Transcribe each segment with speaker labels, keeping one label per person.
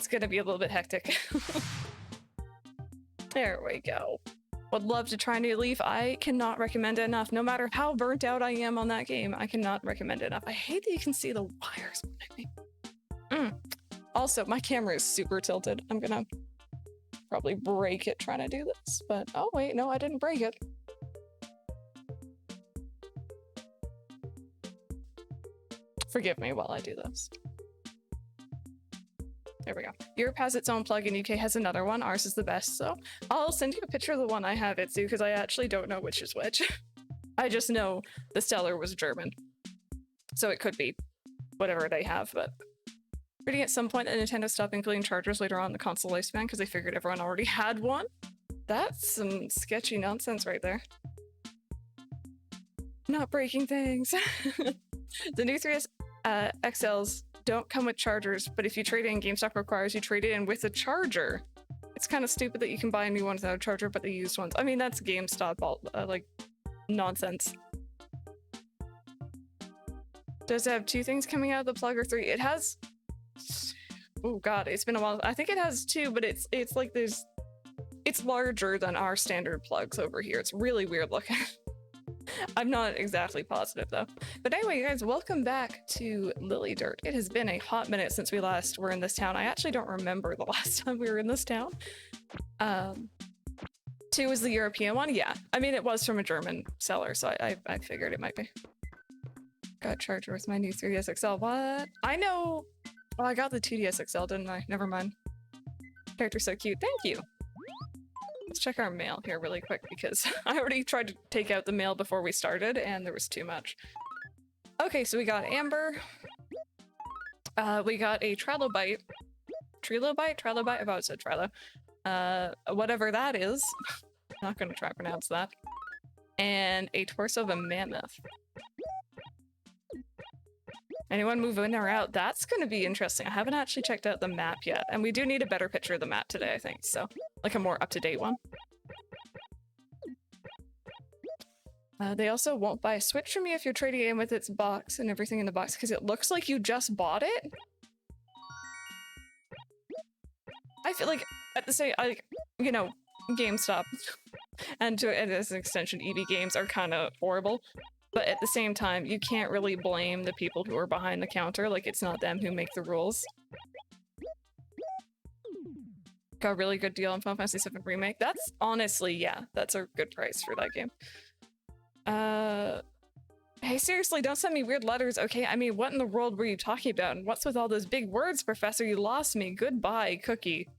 Speaker 1: it's gonna be a little bit hectic. There we go. Would love to try New Leaf. I cannot recommend it enough. No matter how burnt out I am on that game, I cannot recommend it enough. I hate that you can see the wires behind me. Also, my camera is super tilted. I'm gonna probably break it trying to do this, but oh wait, no, I didn't break it. Forgive me while I do this. There we go. Europe has its own plugin, UK has another one. Ours is the best, so I'll send you a picture of the one I have, Itsu, because I actually don't know which is which. I just know the seller was German. So it could be whatever they have, but reading at some point that Nintendo stopped including chargers later on in the console lifespan because they figured everyone already had one. That's some sketchy nonsense right there. Not breaking things. The new 3DS XLs don't come with chargers, but if you trade in, GameStop requires you trade it in with a charger. It's kind of stupid that you can buy new ones without a charger, but the used ones. I mean, that's GameStop, like, nonsense. Does it have 2 things coming out of the plug or 3? It has... Oh god, it's been a while. I think it has 2, but it's like there's... It's larger than our standard plugs over here. It's really weird looking. I'm not exactly positive though. But anyway, you guys, welcome back to Lilydirt. It has been a hot minute since we last were in this town. I actually don't remember the last time we were in this town. 2 is the European one. Yeah, I mean, it was from a German seller, so I figured it might be. Got charger with my new 3DS XL. What? I know. Oh, I got the 2DS XL, didn't I? Never mind. Character's so cute. Thank you. Let's check our mail here really quick because I already tried to take out the mail before we started and there was too much. Okay, so we got Amber. We got a Trilobite. Trilobite? Trilobite? I've always said Trilo. Whatever that is. Not gonna try to pronounce that. And a torso of a mammoth. Anyone move in or out? That's gonna be interesting. I haven't actually checked out the map yet. And we do need a better picture of the map today, I think. So, like a more up-to-date one. They also won't buy a Switch from you if you're trading in with its box and everything in the box because it looks like you just bought it. I feel like at the same, you know, GameStop and as an extension, EB Games are kind of horrible. But at the same time, you can't really blame the people who are behind the counter. Like, it's not them who make the rules. Got a really good deal on Final Fantasy VII Remake. That's honestly, yeah, that's a good price for that game. Hey, seriously, don't send me weird letters, okay? I mean, what in the world were you talking about? And what's with all those big words, Professor? You lost me. Goodbye, Cookie.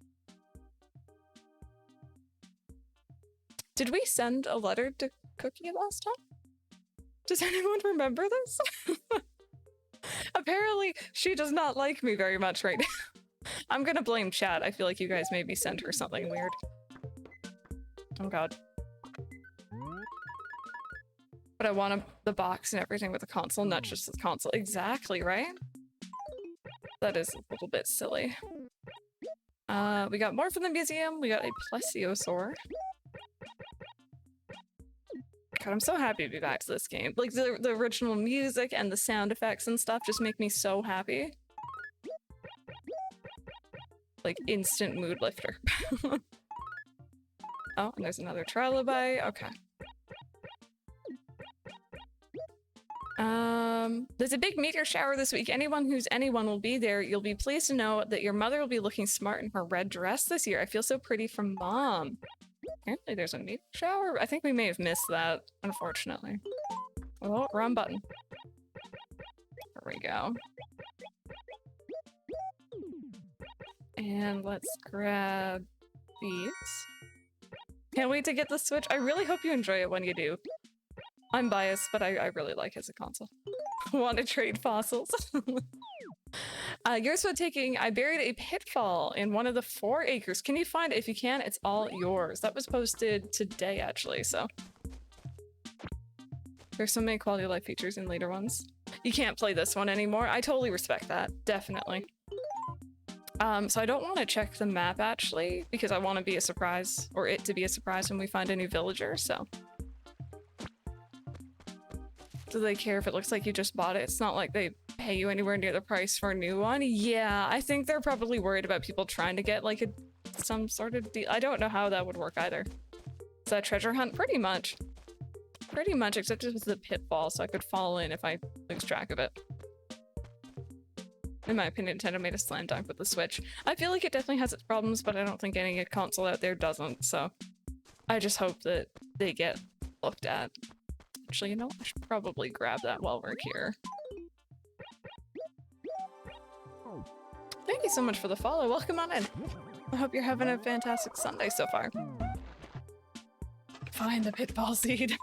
Speaker 1: Did we send a letter to Cookie last time? Does anyone remember this? Apparently, she does not like me very much right now. I'm gonna blame chat. I feel like you guys made me send her something weird. Oh god. But I want the box and everything with the console, not just the console. Exactly, right? That is a little bit silly. We got more from the museum. We got a plesiosaur. God, I'm so happy to be back to this game. Like, the original music and the sound effects and stuff just make me so happy. Like, instant mood lifter. Oh, and there's another trilobite. Okay. There's a big meteor shower this week. Anyone who's anyone will be there. You'll be pleased to know that your mother will be looking smart in her red dress this year. I feel so pretty from Mom. Apparently there's a meteor shower. I think we may have missed that, unfortunately. Oh, wrong button. There we go. And let's grab these. Can't wait to get the Switch. I really hope you enjoy it when you do. I'm biased, but I really like it as a console. Want to trade fossils? Yours for taking. I buried a pitfall in one of the 4 acres. Can you find it? If you can, it's all yours. That was posted today, actually, so. There's so many quality of life features in later ones. You can't play this one anymore. I totally respect that. Definitely. So I don't want to check the map, actually, because I want to be a surprise, or it to be a surprise when we find a new villager, so. Do they care if it looks like you just bought it? It's not like they pay you anywhere near the price for a new one. Yeah, I think they're probably worried about people trying to get like some sort of deal. I don't know how that would work either. Is that treasure hunt? Pretty much. Pretty much, except it was the pitfall, so I could fall in if I lose track of it. In my opinion, Nintendo made a slam dunk with the Switch. I feel like it definitely has its problems, but I don't think any console out there doesn't, so I just hope that they get looked at. Actually, you know, I should probably grab that while we're here. Thank you so much for the follow. Welcome on in. I hope you're having a fantastic Sunday so far. Find the pitfall seed.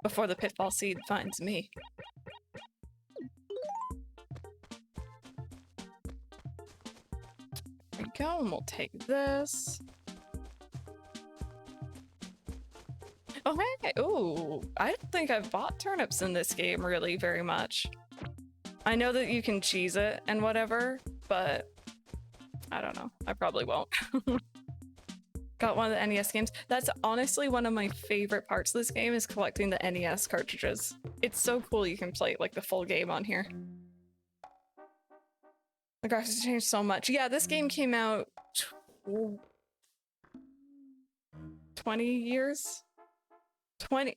Speaker 1: Before the pitfall seed finds me. There we go, and we'll take this. Oh, hey! Ooh, I don't think I've bought turnips in this game really very much. I know that you can cheese it and whatever, but I don't know. I probably won't. Got one of the NES games. That's honestly one of my favorite parts of this game is collecting the NES cartridges. It's so cool you can play like the full game on here. The graphics changed so much. Yeah, this game came out 20 years? 20?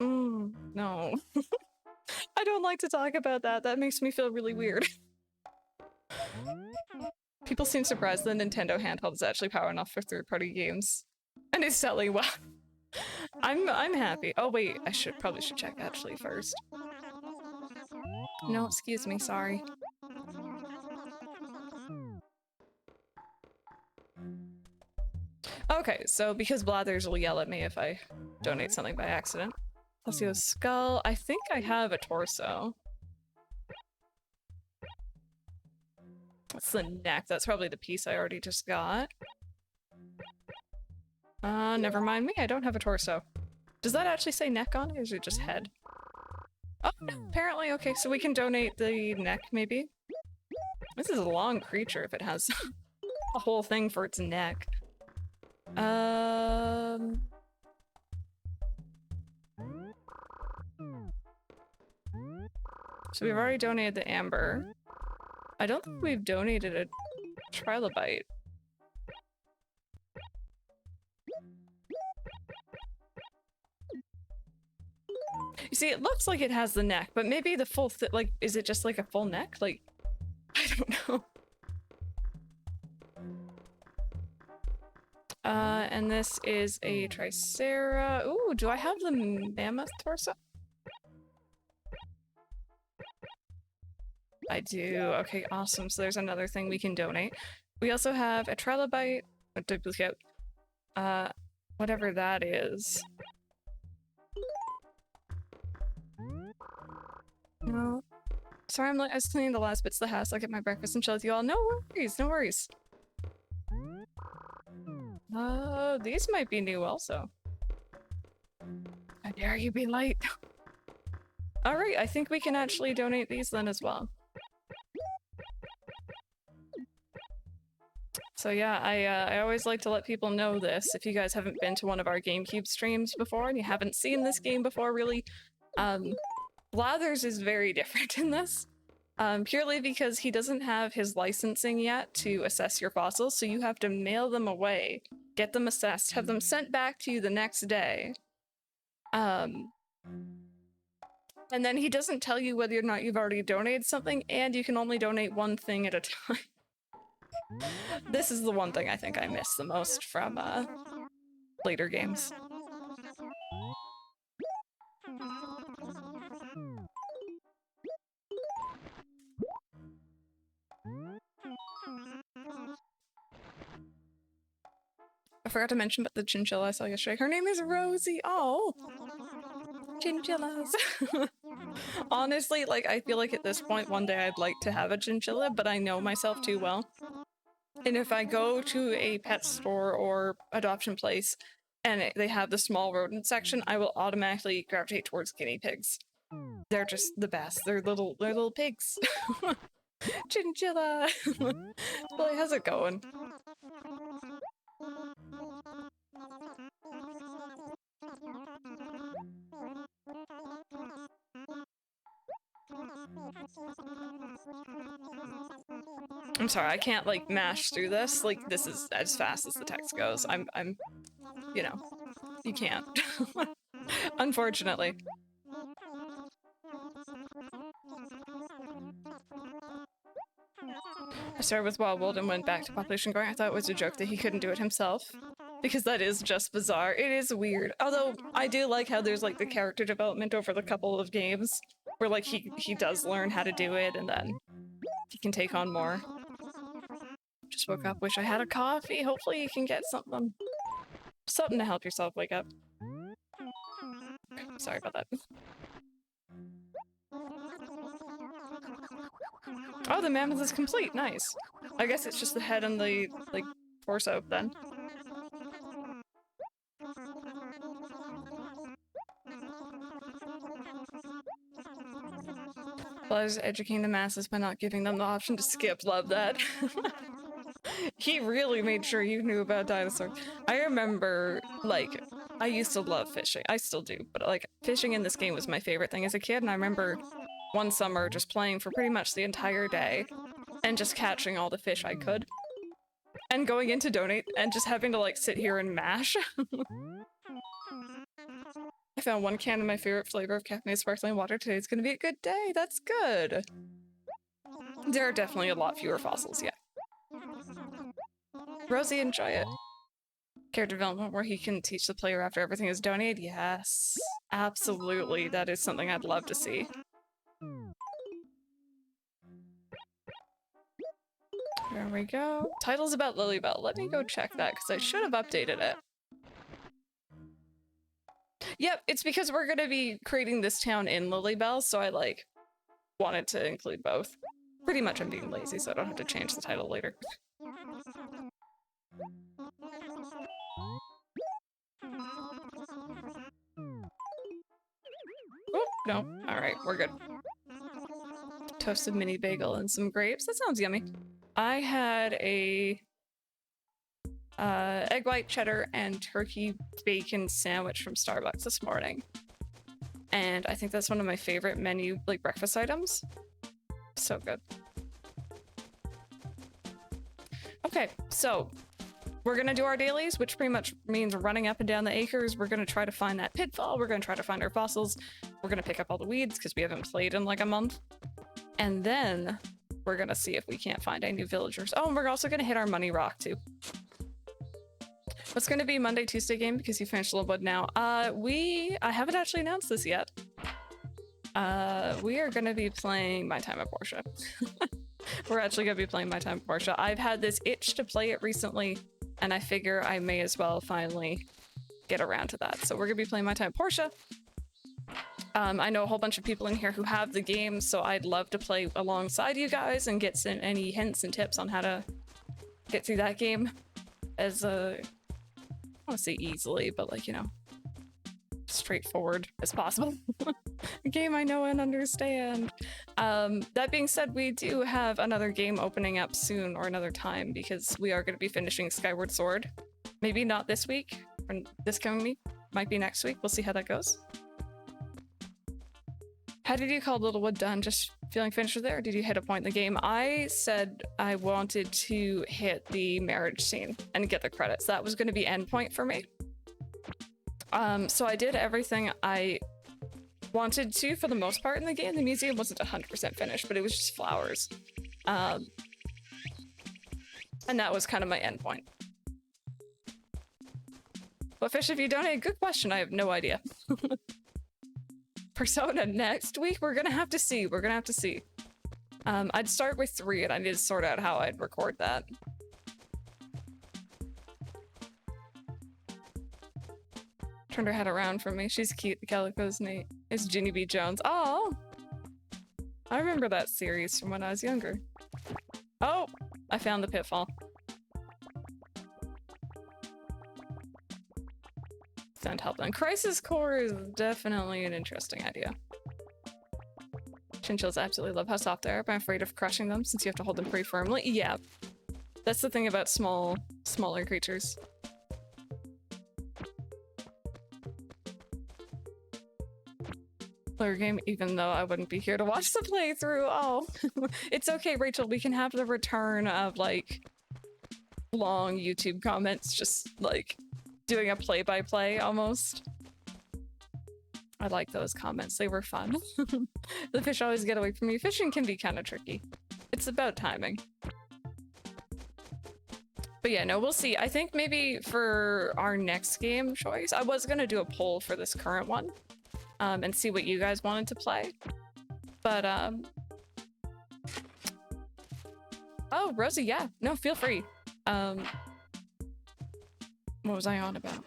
Speaker 1: No. I don't like to talk about that. That makes me feel really weird. People seem surprised the Nintendo handheld is actually power enough for third-party games. And it's selling well. I'm happy. Oh wait, I probably should check actually first. No, excuse me, sorry. Okay, so because Blathers will yell at me if I donate something by accident. Let's see, a skull. I think I have a torso. That's the neck. That's probably the piece I already just got. Never mind me. I don't have a torso. Does that actually say neck on it, or is it just head? Oh, no, apparently. Okay, so we can donate the neck, maybe? This is a long creature if it has a whole thing for its neck. So we've already donated the amber. I don't think we've donated a trilobite. You see, it looks like it has the neck, but maybe the full like, is it just like a full neck? Like, I don't know. And this is a Tricera. Ooh, do I have the mammoth torso? I do. Okay, awesome. So there's another thing we can donate. We also have a trilobite, a duplicate, whatever that is. No. Sorry, I was cleaning the last bits of the house. I'll get my breakfast and chill with you all. No worries, no worries. These might be new also. How dare you be late? Alright, I think we can actually donate these then as well. So yeah, I always like to let people know this. If you guys haven't been to one of our GameCube streams before and you haven't seen this game before, really, Blathers is very different in this. Purely because he doesn't have his licensing yet to assess your fossils, so you have to mail them away, get them assessed, have them sent back to you the next day. And then he doesn't tell you whether or not you've already donated something, and you can only donate one thing at a time. This is the one thing I think I miss the most from later games. I forgot to mention about the chinchilla I saw yesterday. Her name is Rosie. Oh, chinchillas. Honestly, like, I feel like at this point one day I'd like to have a chinchilla, but I know myself too well. And if I go to a pet store or adoption place and they have the small rodent section, I will automatically gravitate towards guinea pigs. They're just the best. They're little pigs. Chinchilla. Well, how's it going? I'm sorry, I can't like mash through this. Like this is as fast as the text goes. I'm you know, you can't. Unfortunately. I started with Wildwood and went back to population growing. I thought it was a joke that he couldn't do it himself. Because that is just bizarre. It is weird. Although I do like how there's like the character development over the couple of games where like he does learn how to do it and then he can take on more. Just woke up, wish I had a coffee. Hopefully you can get something to help yourself wake up. Sorry about that. Oh, the mammoth is complete. Nice. I guess it's just the head and the like torso then. Well, I was educating the masses by not giving them the option to skip. Love that. He really made sure you knew about dinosaurs. I remember, like, I used to love fishing. I still do, but like, fishing in this game was my favorite thing as a kid, and I remember one summer just playing for pretty much the entire day and just catching all the fish I could. And going in to donate and just having to, like, sit here and mash. I found one can of my favorite flavor of caffeinated sparkling water. Today's gonna be a good day. That's good. There are definitely a lot fewer fossils, yeah. Rosie, enjoy it. Character development where he can teach the player after everything is donated? Yes, absolutely. That is something I'd love to see. There we go. Title's about Lilybelle. Let me go check that because I should have updated it. Yep, it's because we're gonna be creating this town in Lilybelle, so I like wanted to include both. Pretty much I'm being lazy, so I don't have to change the title later. Oh, no. Alright, we're good. Toasted mini bagel and some grapes. That sounds yummy. I had a egg white cheddar and turkey bacon sandwich from Starbucks this morning. And I think that's one of my favorite menu, like, breakfast items. So good. Okay, so we're gonna do our dailies, which pretty much means running up and down the acres. We're gonna try to find that pitfall. We're gonna try to find our fossils. We're gonna pick up all the weeds because we haven't played in like a month. And then we're gonna see if we can't find any new villagers. Oh, and we're also gonna hit our money rock too. What's gonna be Monday, Tuesday game because you finished Lilywood now? I haven't actually announced this yet. We are gonna be playing My Time at Portia. We're actually gonna be playing My Time at Portia. I've had this itch to play it recently, and I figure I may as well finally get around to that. So we're gonna be playing My Time at Portia. I know a whole bunch of people in here who have the game, so I'd love to play alongside you guys and get some, any hints and tips on how to get through that game as I don't want to say easily, but like, you know, straightforward as possible. A game I know and understand. That being said, we do have another game opening up soon or another time because we are going to be finishing Skyward Sword. Maybe not this week or this coming week. Might be next week. We'll see how that goes. How did you call Littlewood done? Just feeling finished with it, or did you hit a point in the game? I said I wanted to hit the marriage scene and get the credits. That was going to be endpoint for me. So I did everything I wanted to for the most part in the game. The museum wasn't 100% finished, but it was just flowers. And that was kind of my endpoint. What fish have you donated? Good question. I have no idea. Persona next week? We're gonna have to see. We're gonna have to see. I'd start with 3 and I need to sort out how I'd record that. Turned her head around for me. She's cute. The Calico's Nate is Ginny B. Jones. Oh, I remember that series from when I was younger. Oh, I found the pitfall. Sound help then. Crisis Core is definitely an interesting idea. Chinchillas absolutely love how soft they are, but I'm afraid of crushing them since you have to hold them pretty firmly. Yeah, that's the thing about smaller creatures. Player game, even though I wouldn't be here to watch the playthrough. Oh, it's okay, Rachel. We can have the return of like long YouTube comments, just like doing a play-by-play almost. I like those comments. They were fun. The fish always get away from you. Fishing can be kind of tricky. It's about timing. But yeah, no, we'll see. I think maybe for our next game choice, I was gonna do a poll for this current one. And see what you guys wanted to play. But, oh, Rosie, yeah. No, feel free. What was I on about?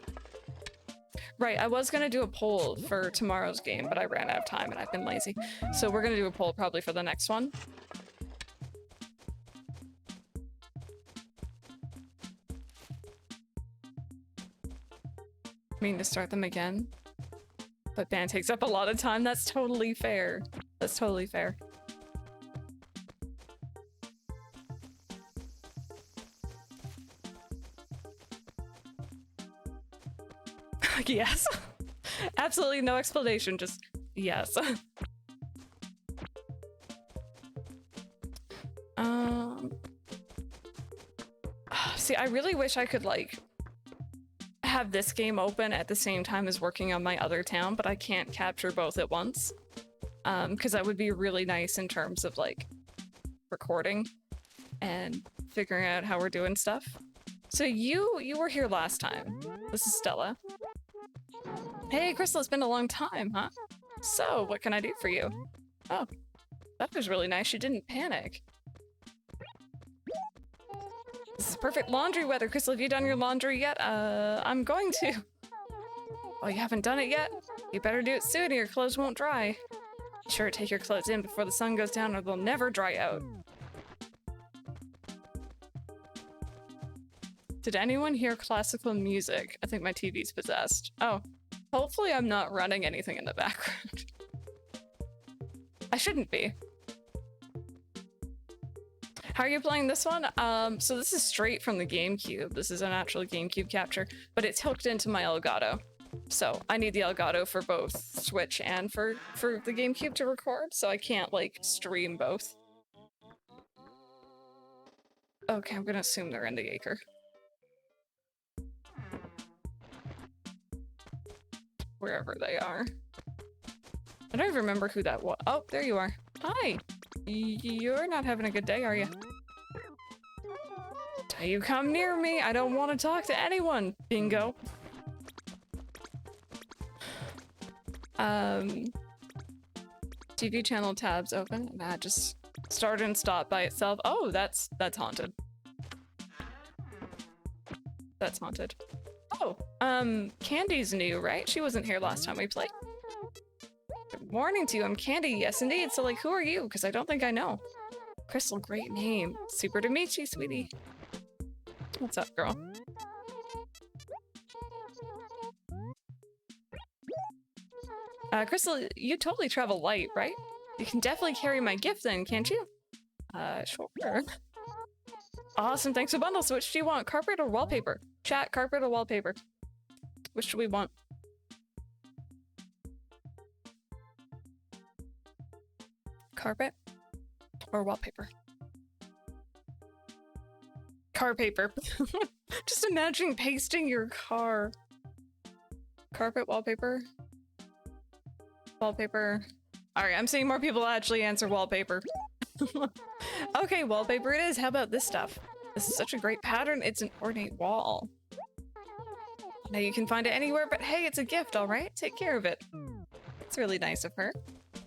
Speaker 1: Right, I was gonna do a poll for tomorrow's game, but I ran out of time and I've been lazy. So we're gonna do a poll probably for the next one. I mean, to start them again. But band takes up a lot of time. That's totally fair. That's totally fair. Yes. Absolutely no explanation, just yes. See, I really wish I could like have this game open at the same time as working on my other town, but I can't capture both at once. Because that would be really nice in terms of like recording and figuring out how we're doing stuff. So you were here last time. This is Stella. Hey, Crystal, it's been a long time, huh? So, what can I do for you? Oh, that was really nice. You didn't panic. This is perfect laundry weather. Crystal, have you done your laundry yet? I'm going to. Oh, you haven't done it yet? You better do it soon or your clothes won't dry. Be sure to take your clothes in before the sun goes down or they'll never dry out. Did anyone hear classical music? I think my TV's possessed. Oh, hopefully I'm not running anything in the background. I shouldn't be. How are you playing this one? So this is straight from the GameCube. This is an actual GameCube capture, but it's hooked into my Elgato. So I need the Elgato for both Switch and for the GameCube to record, so I can't like stream both. Okay, I'm gonna assume they're in the acre. Wherever they are. I don't even remember who that was. Oh, there you are. Hi. You're not having a good day, are you? Don't you come near me. I don't want to talk to anyone. Bingo. TV channel tabs open. That just start and stop by itself. Oh, that's haunted. That's haunted. Oh, Candy's new, right? She wasn't here last time we played. Good morning to you. I'm Candy. Yes, indeed. So, like, who are you? Because I don't think I know. Crystal, great name. Super to meet you, sweetie. What's up, girl? Crystal, you totally travel light, right? You can definitely carry my gift then, can't you? Sure. Awesome, thanks for bundles. So which do you want, carpet or wallpaper? Chat, carpet or wallpaper? Which do we want? Carpet or wallpaper? Car paper. Just imagine pasting your car. Carpet, wallpaper. Wallpaper. Alright, I'm seeing more people actually answer wallpaper. Okay, wallpaper it is. How about this stuff? This is such a great pattern. It's an ornate wall. Now you can find it anywhere, but hey, it's a gift, alright? Take care of it. It's really nice of her.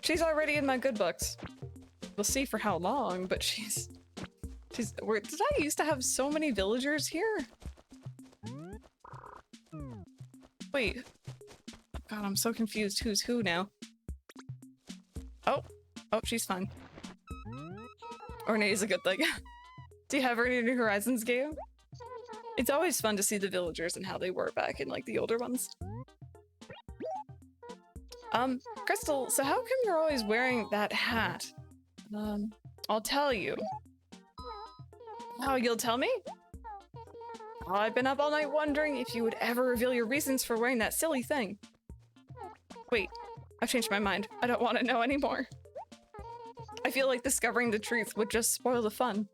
Speaker 1: She's already in my good books. We'll see for how long, but she's... Did I used to have so many villagers here? Wait. God, I'm so confused. Who's who now? Oh. Oh, she's fine. Ornate is a good thing. Do you have her in your New Horizons game? It's always fun to see the villagers and how they were back in, like, the older ones. Crystal, so how come you're always wearing that hat? I'll tell you. Oh, you'll tell me? Oh, I've been up all night wondering if you would ever reveal your reasons for wearing that silly thing. Wait, I've changed my mind. I don't want to know anymore. I feel like discovering the truth would just spoil the fun.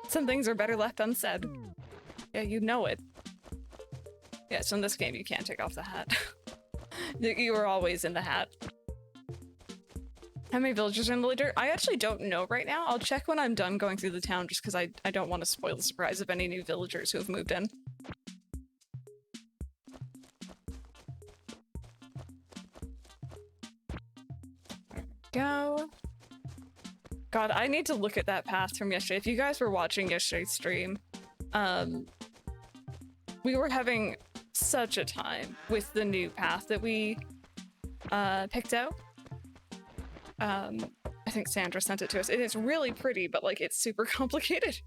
Speaker 1: Some things are better left unsaid. Yeah, you know it. Yeah, so in this game you can't take off the hat. You are always in the hat. How many villagers are in Lilydirt? I actually don't know right now. I'll check when I'm done going through the town just because I don't want to spoil the surprise of any new villagers who have moved in. Go. God, I need to look at that path from yesterday. If you guys were watching yesterday's stream, we were having such a time with the new path that we picked out. I think Sandra sent it to us. It is really pretty, but like it's super complicated.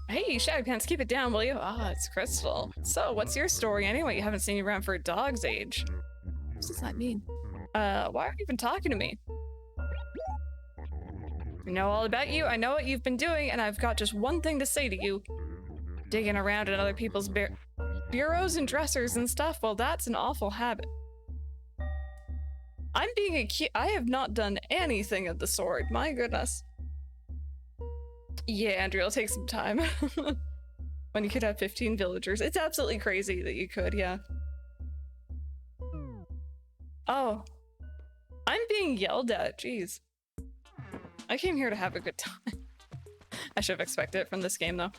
Speaker 1: Hey, Shagpants, keep it down, will you? Ah, it's Crystal. So, what's your story anyway? You haven't seen you around for a dog's age. What does that mean? Why aren't you even talking to me? I know all about you, I know what you've been doing, and I've got just one thing to say to you. Digging around in other people's bureaus and dressers and stuff, well, that's an awful habit. I'm being accused. I have not done anything of the sort, my goodness. Yeah, Andrew, it'll take some time. When you could have 15 villagers. It's absolutely crazy that you could, yeah. Oh. I'm being yelled at, jeez. I came here to have a good time. I should have expected it from this game, though.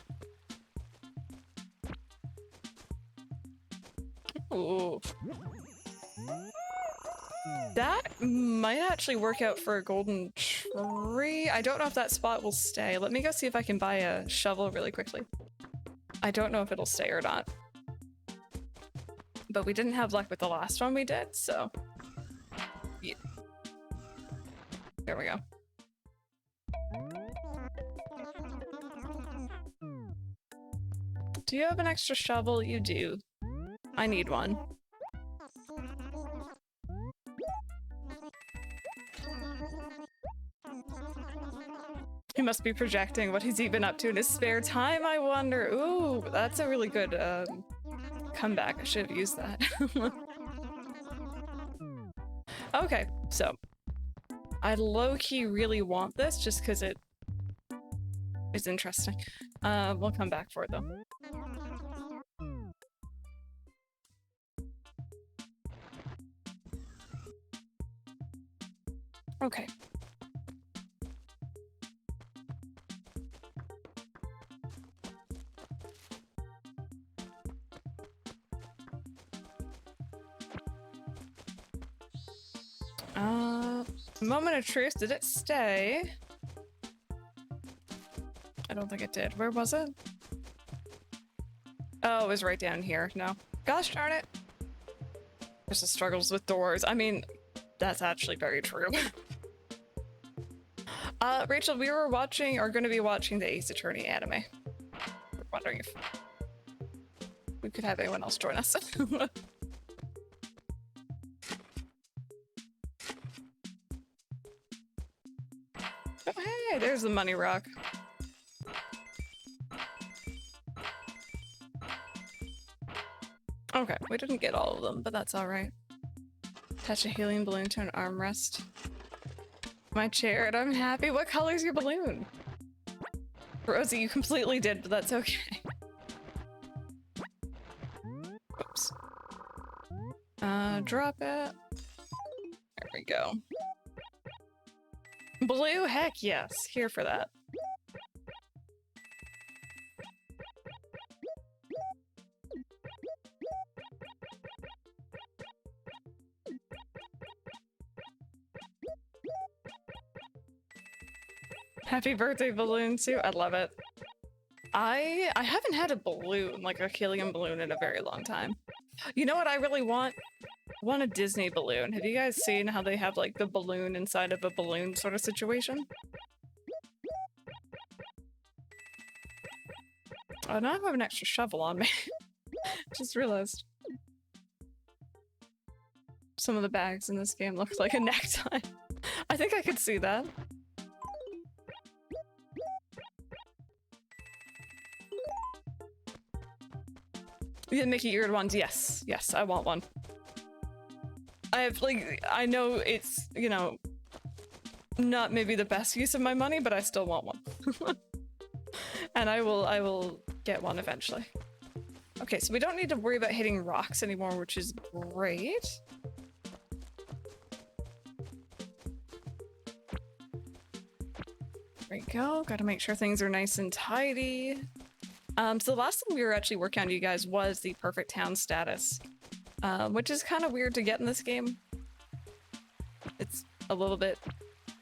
Speaker 1: Ooh. That might actually work out for a golden tree. I don't know if that spot will stay. Let me go see if I can buy a shovel really quickly. I don't know if it'll stay or not. But we didn't have luck with the last one we did, so... yeah. There we go. Do you have an extra shovel? You do. I need one. He must be projecting what he's even up to in his spare time, I wonder. Ooh, that's a really good comeback. I should have used that. Okay, so I low-key really want this just because it is interesting. We'll come back for it though. Okay. Moment of truth, did it stay? I don't think it did. Where was it? Oh, it was right down here. No. Gosh darn it. There's the struggles with doors. I mean, that's actually very true. Rachel, we were watching, or going to be watching the Ace Attorney anime. We're wondering if we could have anyone else join us. Oh, hey, there's the money rock. Okay, we didn't get all of them, but that's all right. Attach a helium balloon to an armrest. My chair, and I'm happy. What color's your balloon? Rosie, you completely did, but that's okay. Oops. Drop it. There we go. Blue? Heck yes. Here for that. Happy birthday, balloon suit. I love it. I haven't had a balloon, like a helium balloon, in a very long time. You know what I really want? I want a Disney balloon. Have you guys seen how they have like the balloon inside of a balloon sort of situation? Oh, now I have an extra shovel on me. Just realized. Some of the bags in this game look like a necktie. I think I could see that. The Mickey eared ones, yes. Yes, I want one. I have, like, I know it's, you know, not maybe the best use of my money, but I still want one. And I will get one eventually. Okay, so we don't need to worry about hitting rocks anymore, which is great. There we go. Gotta make sure things are nice and tidy. So the last thing we were actually working on, you guys, was the perfect town status, which is kind of weird to get in this game. It's a little bit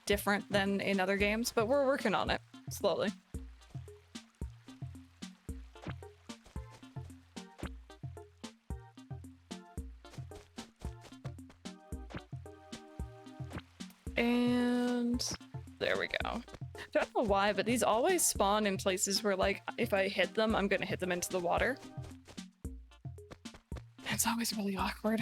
Speaker 1: different than in other games, but we're working on it slowly. And there we go. Don't know why, but these always spawn in places where, like, if I hit them, I'm gonna hit them into the water. It's always really awkward.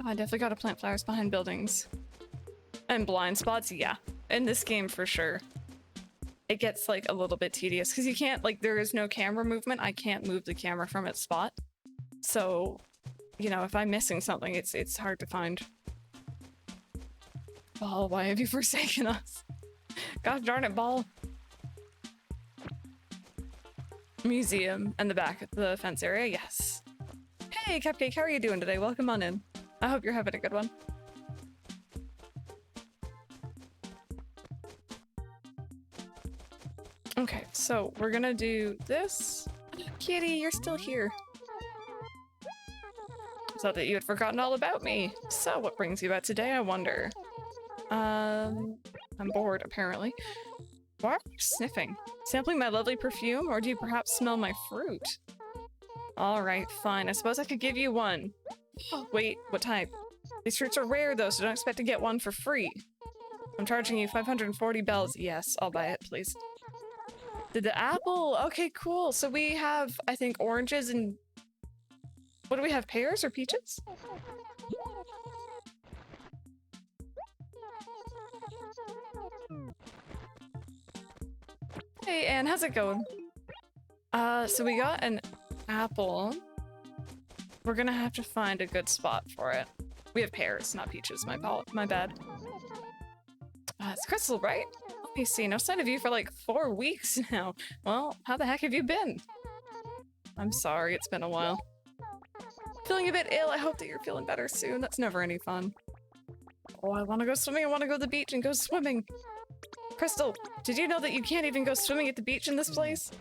Speaker 1: I definitely gotta plant flowers behind buildings. And blind spots, yeah. In this game, for sure. It gets, like, a little bit tedious, because you can't, like, there is no camera movement. I can't move the camera from its spot. So, you know, if I'm missing something, it's hard to find. Ball, why have you forsaken us? Gosh darn it, Ball. Museum and the back of the fence area, yes. Hey, Cupcake, how are you doing today? Welcome on in. I hope you're having a good one. Okay, so we're gonna do this. Kitty, you're still here. Thought that you had forgotten all about me. So what brings you out today, I wonder? I'm bored, apparently. Why are you sniffing? Sampling my lovely perfume, or do you perhaps smell my fruit? Alright, fine. I suppose I could give you one. Wait, what type? These fruits are rare though, so don't expect to get one for free. I'm charging you 540 bells. Yes, I'll buy it, please. Did the apple? Okay, cool. So we have, I think, oranges and... What do we have, pears or peaches? Hey, Anne, how's it going? So we got an apple. We're gonna have to find a good spot for it. We have pears, not peaches, my bad. It's Crystal, right? Let me see, no sign of you for like 4 weeks now. Well, how the heck have you been? I'm sorry, it's been a while. Feeling a bit ill, I hope that you're feeling better soon. That's never any fun. Oh, I wanna go swimming, I wanna go to the beach and go swimming. Crystal, did you know that you can't even go swimming at the beach in this place?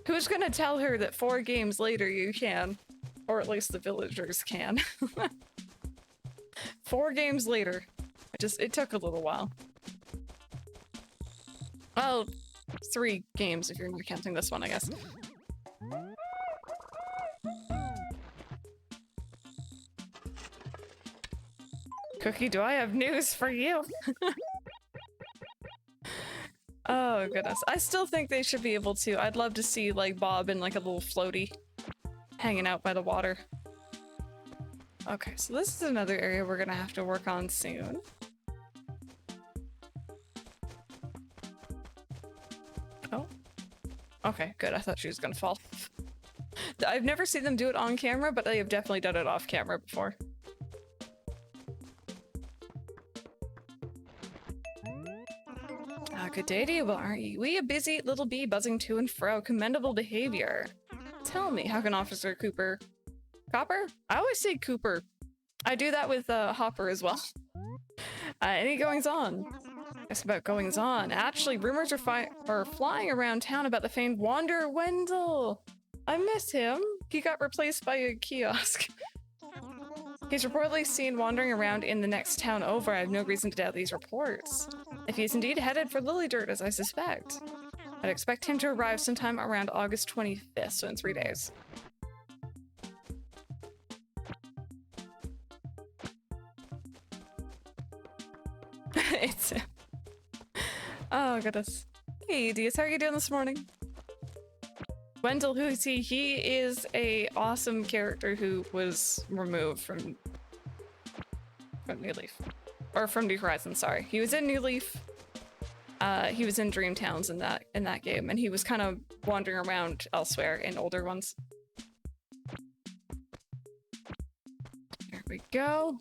Speaker 1: Who's gonna tell her that 4 games later you can? Or at least the villagers can. 4 games later. It took a little while. Well, 3 games if you're not counting this one, I guess. Cookie, do I have news for you? Oh goodness. I still think they should be able to. I'd love to see like Bob in like a little floaty hanging out by the water. Okay, so this is another area we're gonna have to work on soon. Oh. Okay, good. I thought she was gonna fall. I've never seen them do it on camera, but they have definitely done it off camera before. Good day to you, well, aren't you? We a busy little bee buzzing to and fro. Commendable behavior. Tell me, how can Officer Cooper... Copper? I always say Cooper. I do that with Hopper as well. Any goings on? Guess about goings on. Actually, rumors are flying around town about the famed Wanderer Wendell. I miss him. He got replaced by a kiosk. He's reportedly seen wandering around in the next town over. I have no reason to doubt these reports. If he is indeed headed for Lilydirt, as I suspect, I'd expect him to arrive sometime around August 25th, so in 3 days. It's him. Oh, goodness. Hey, Diaz, how are you doing this morning? Wendell, who is he? He is a awesome character who was removed from New Leaf. Or from New Horizons, sorry. He was in New Leaf. He was in Dream Towns in that game, and he was kind of wandering around elsewhere in older ones. There we go.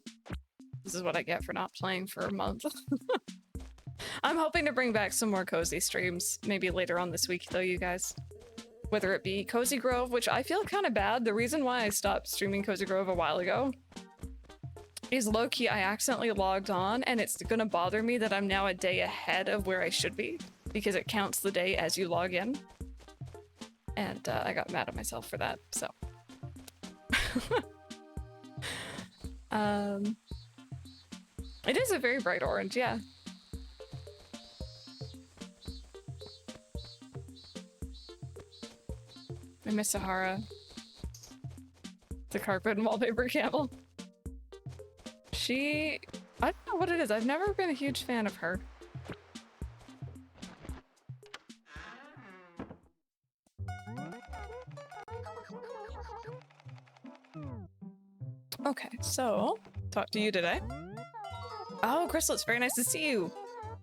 Speaker 1: This is what I get for not playing for a month. I'm hoping to bring back some more cozy streams, maybe later on this week though, you guys. Whether it be Cozy Grove, which I feel kind of bad. The reason why I stopped streaming Cozy Grove a while ago is low-key I accidentally logged on, and it's gonna bother me that I'm now a day ahead of where I should be because it counts the day as you log in. And I got mad at myself for that, so. It is a very bright orange, yeah. I miss Sahara. The carpet and wallpaper camel. I don't know what it is. I've never been a huge fan of her. Okay, so talk to you today. Oh, Crystal, it's very nice to see you.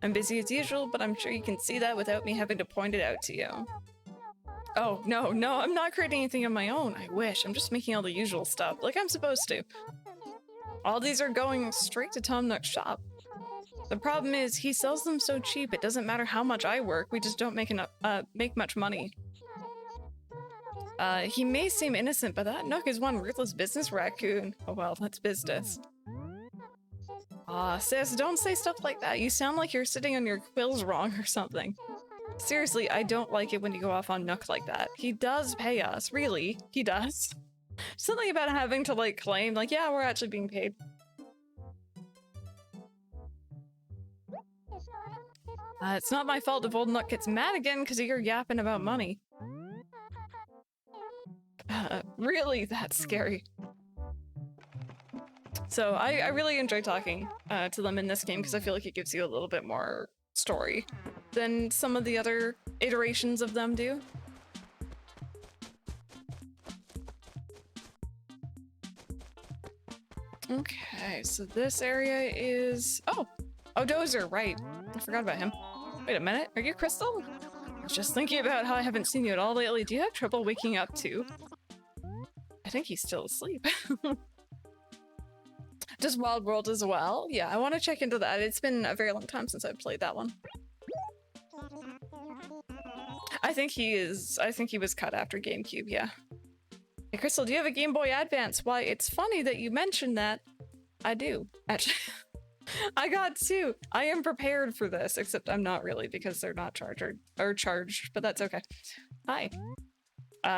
Speaker 1: I'm busy as usual, but I'm sure you can see that without me having to point it out to you. Oh, no, I'm not creating anything on my own. I wish. I'm just making all the usual stuff, like I'm supposed to. All these are going straight to Tom Nook's shop. The problem is, he sells them so cheap, it doesn't matter how much I work, we just don't make much money. He may seem innocent, but that Nook is one ruthless business raccoon. Oh well, that's business. Aw, sis, don't say stuff like that. You sound like you're sitting on your quills wrong or something. Seriously, I don't like it when you go off on Nook like that. He does pay us, really. He does. Something about having to, like, claim, like, yeah, we're actually being paid. It's not my fault if old Nook gets mad again because you're yapping about money. Really? That's scary. So I really enjoy talking to them in this game because I feel like it gives you a little bit more story than some of the other iterations of them do. Okay, so this area is... Oh, Dozer, right. I forgot about him. Wait a minute, are you Crystal? I was just thinking about how I haven't seen you at all lately. Do you have trouble waking up too? I think he's still asleep. Does Wild World as well? Yeah, I want to check into that. It's been a very long time since I've played that one. I think he was cut after GameCube, yeah. Hey, Crystal, do you have a Game Boy Advance? Why, it's funny that you mentioned that. I do, actually. I got two. I am prepared for this, except I'm not really because they're not charged, but that's okay. Hi.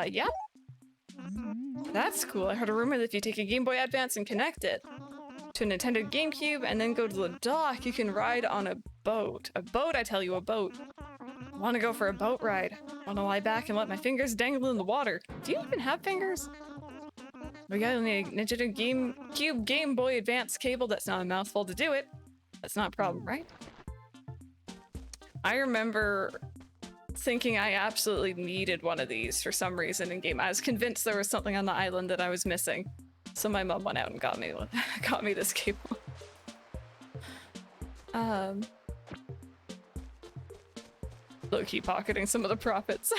Speaker 1: Yeah. That's cool. I heard a rumor that if you take a Game Boy Advance and connect it to a Nintendo GameCube and then go to the dock, you can ride on a boat. A boat, I tell you, a boat. I want to go for a boat ride. I want to lie back and let my fingers dangle in the water. Do you even have fingers? We got a Nintendo GameCube Game Boy Advance cable. That's not a mouthful to do it. That's not a problem, right? I remember thinking I absolutely needed one of these for some reason in game. I was convinced there was something on the island that I was missing. So my mom went out and got me one. Got me this cable. Low-key pocketing some of the profits.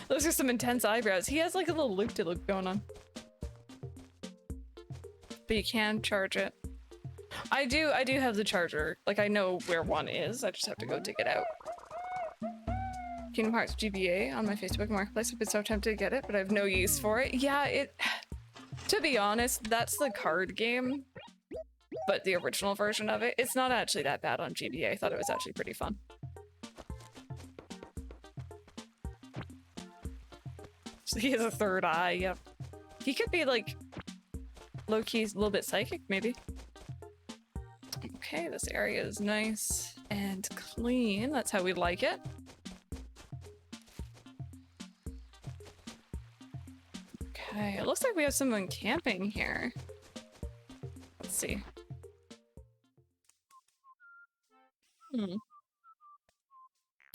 Speaker 1: Those are some intense eyebrows. He has like a little loop-de-loop going on. But you can charge it. I do have the charger. Like, I know where one is. I just have to go dig it out. Kingdom Hearts GBA on my Facebook Marketplace. I've been so tempted to get it, but I have no use for it. Yeah, to be honest, that's the card game. But the original version of it, it's not actually that bad on GBA. I thought it was actually pretty fun. So he has a third eye, yep. He could be like low-key a little bit psychic, maybe. Okay, this area is nice and clean. That's how we like it. Okay, it looks like we have someone camping here. Let's see.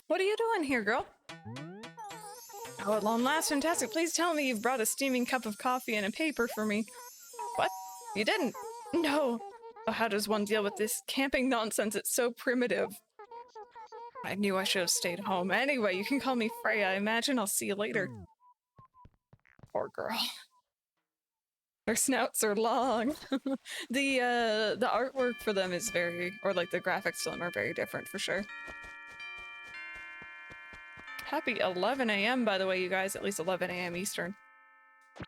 Speaker 1: What are you doing here, girl? Oh, at long last, fantastic. Please tell me you've brought a steaming cup of coffee and a paper for me. What? You didn't? No. Oh, how does one deal with this camping nonsense? It's so primitive. I knew I should have stayed home. Anyway, you can call me Freya. I imagine I'll see you later. Poor girl. Their snouts are long. The artwork for them is very, or like the graphics to them are very different for sure. Happy 11 a.m. by the way, you guys. At least 11 a.m. Eastern. There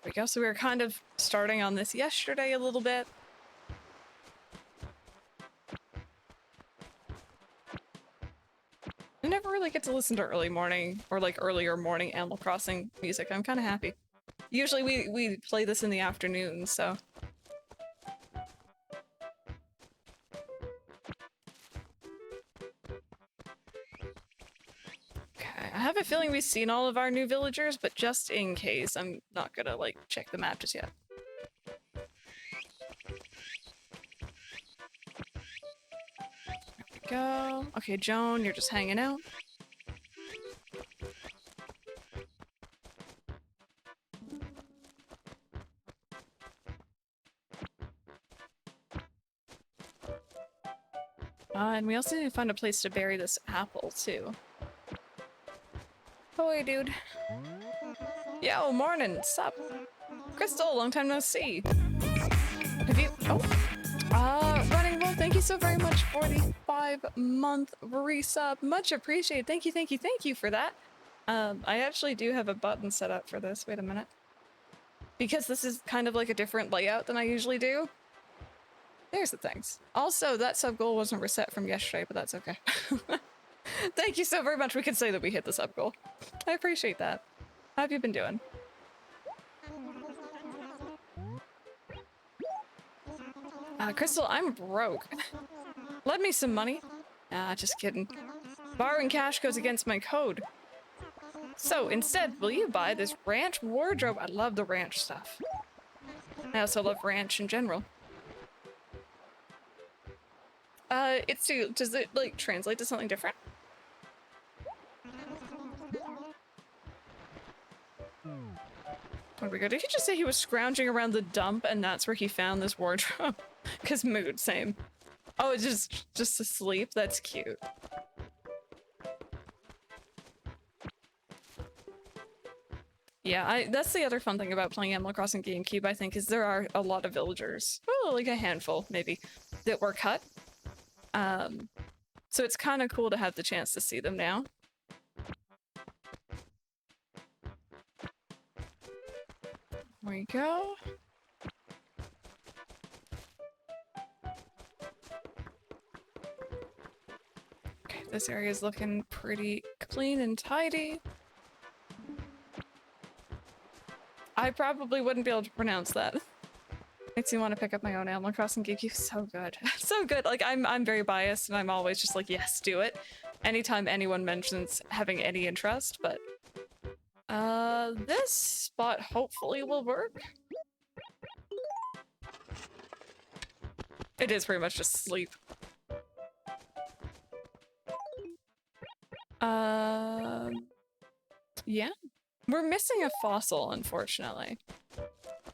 Speaker 1: we go. So we were kind of starting on this yesterday a little bit. I never really get to listen to early morning or like earlier morning Animal Crossing music. I'm kind of happy. Usually we play this in the afternoon, so. Okay, I have a feeling we've seen all of our new villagers, but just in case, I'm not gonna like check the map just yet. There we go. Okay, Joan, you're just hanging out. And we also need to find a place to bury this apple, too. Oh, hey, dude. Yo, morning. Sup? Crystal, long time no see. Have you... Oh. Running Wolf, thank you so very much for the 5-month resub. Much appreciated. Thank you, thank you, thank you for that. I actually do have a button set up for this. Wait a minute. Because this is kind of like a different layout than I usually do. There's the things. Also, that sub goal wasn't reset from yesterday, but that's okay. Thank you so very much. We can say that we hit the sub goal. I appreciate that. How have you been doing? Crystal, I'm broke. Lend me some money. Nah, just kidding. Borrowing cash goes against my code. So instead, will you buy this ranch wardrobe? I love the ranch stuff. I also love ranch in general. Does it like translate to something different? Where we go? Did he just say he was scrounging around the dump and that's where he found this wardrobe? Cause mood, same. Oh, it's just asleep? That's cute. Yeah, that's the other fun thing about playing Animal Crossing GameCube, I think, is there are a lot of villagers. Well, like a handful, maybe, that were cut. So it's kind of cool to have the chance to see them now. There we go. Okay, this area is looking pretty clean and tidy. I probably wouldn't be able to pronounce that. Makes me want to pick up my own Animal Crossing GameCube. So good. So good. Like, I'm very biased and I'm always just like, yes, do it. Anytime anyone mentions having any interest, but... this spot hopefully will work. It is pretty much just sleep. Yeah. We're missing a fossil, unfortunately.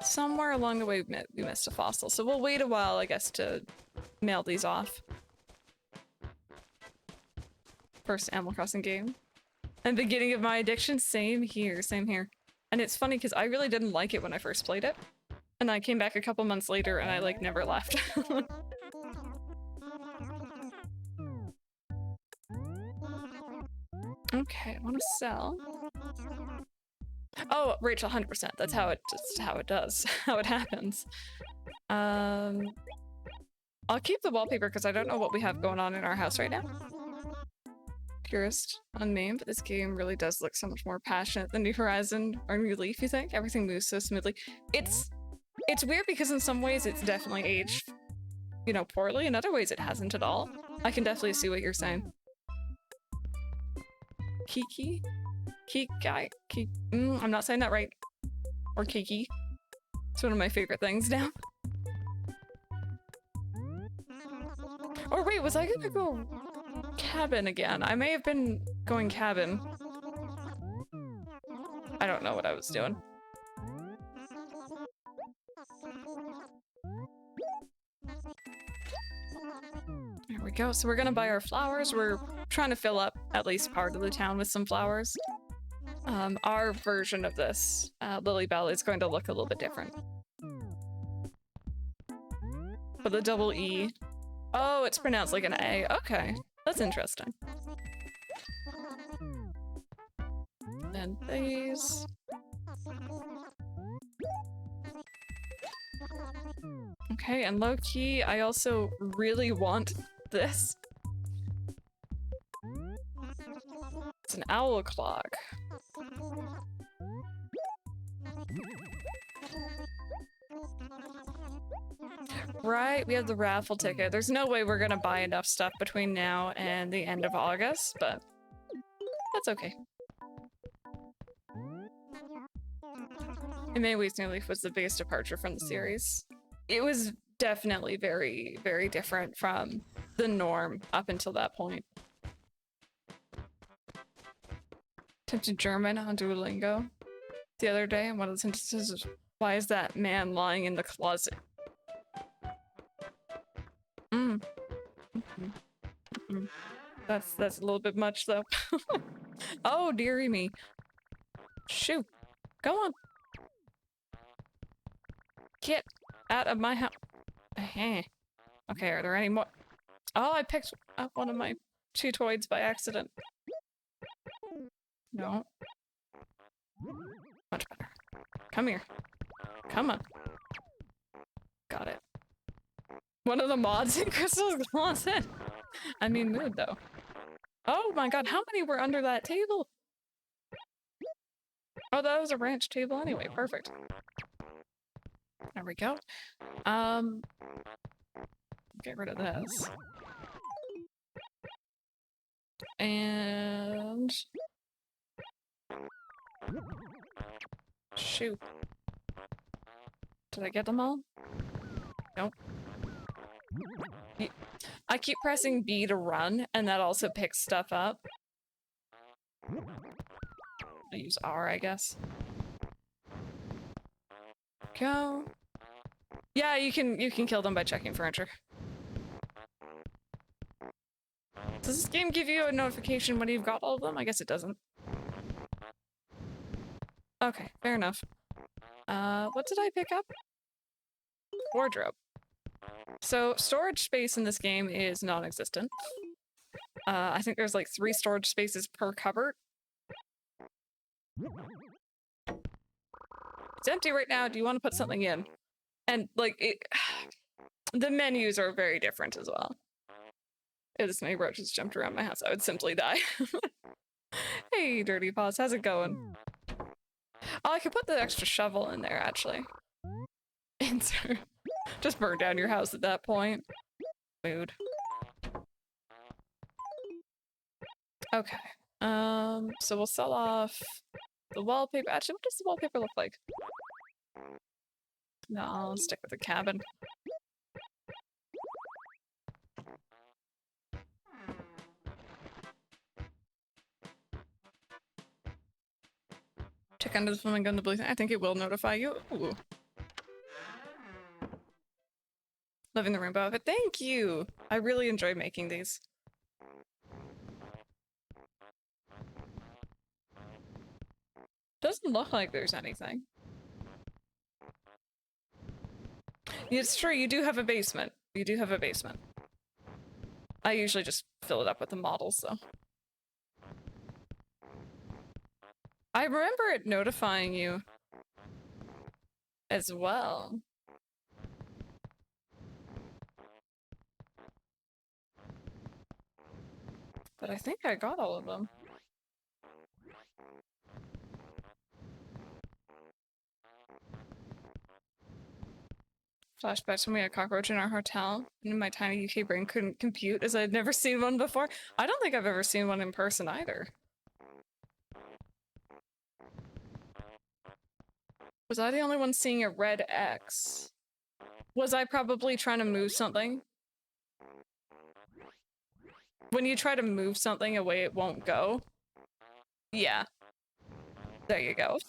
Speaker 1: Somewhere along the way we missed a fossil, so we'll wait a while, I guess, to mail these off. First Animal Crossing game. And beginning of my addiction, same here, same here. And it's funny because I really didn't like it when I first played it. And I came back a couple months later and I like never left. Okay, I want to sell. Oh, Rachel, 100%. That's how it does. How it happens. I'll keep the wallpaper because I don't know what we have going on in our house right now. Purist, unnamed, but this game really does look so much more passionate than New Horizon or New Leaf, you think? Everything moves so smoothly. It's weird because in some ways it's definitely aged, you know, poorly. In other ways it hasn't at all. I can definitely see what you're saying. Kiki? I'm not saying that right. Or Kiki. It's one of my favorite things now. Or wait, was I gonna go cabin again? I may have been going cabin. I don't know what I was doing. There we go. So we're gonna buy our flowers. We're trying to fill up at least part of the town with some flowers. Our version of this, Lilybelle, is going to look a little bit different. But the double E. Oh, it's pronounced like an A. Okay, that's interesting. And these. Okay, and low key, I also really want this. It's an owl clock. Right, we have the raffle ticket. There's no way we're gonna buy enough stuff between now and the end of August, but that's okay. In many ways, New Leaf was the biggest departure from the series. It was definitely very, very different from the norm up until that point. Attempted German on Duolingo the other day, and one of the sentences is, "Why is that man lying in the closet?" That's a little bit much, though. Oh, dearie me. Shoot. Go on. Get out of my house. Okay, are there any more? Oh, I picked up one of my 2 toys by accident. No. Much better. Come here. Come on. Got it. One of the mods in Crystal's closet. I mean, mood though. Oh my god, how many were under that table? Oh, that was a ranch table anyway. Perfect. There we go. Get rid of this. And shoot. Did I get them all? Nope. I keep pressing B to run, and that also picks stuff up. I use R, I guess. Go. Yeah, you can kill them by checking furniture. Does this game give you a notification when you've got all of them? I guess it doesn't. Okay, fair enough. What did I pick up? Wardrobe. So storage space in this game is non-existent. I think there's like 3 storage spaces per cupboard. It's empty right now. Do you want to put something in? And like the menus are very different as well. If this many roaches jumped around my house, I would simply die. Hey, Dirty Paws, how's it going? Oh, I could put the extra shovel in there, actually. Insert. Just burn down your house at that point. Mood. Okay. So we'll sell off the wallpaper. Actually, what does the wallpaper look like? No, I'll stick with the cabin. Check under the flamingo and the blue thing. I think it will notify you. Ooh. Loving the rainbow outfit. Thank you! I really enjoy making these. Doesn't look like there's anything. It's true, you do have a basement. You do have a basement. I usually just fill it up with the models, though. I remember it notifying you as well. But I think I got all of them. Flashbacks when we had a cockroach in our hotel, and my tiny UK brain couldn't compute as I'd never seen one before. I don't think I've ever seen one in person either. Was I the only one seeing a red X? Was I probably trying to move something? When you try to move something away, it won't go. Yeah. There you go.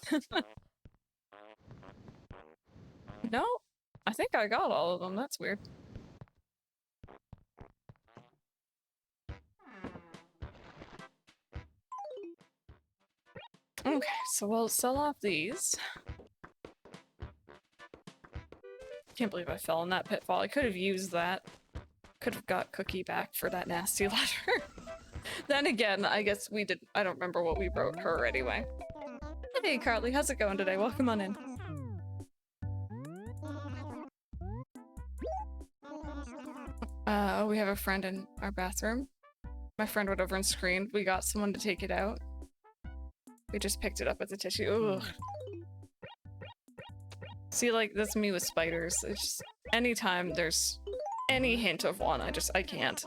Speaker 1: No, I think I got all of them. That's weird. Okay, so we'll sell off these. Can't believe I fell in that pitfall. I could have used that. Could have got Cookie back for that nasty letter. Then again, I guess we did. I don't remember what we wrote her anyway. Hey, Carly, how's it going today? Welcome on in. We have a friend in our bathroom. My friend went over and screamed. We got someone to take it out. We just picked it up with a tissue. Ugh. See, like, that's me with spiders. It's just, anytime there's any hint of one, I can't.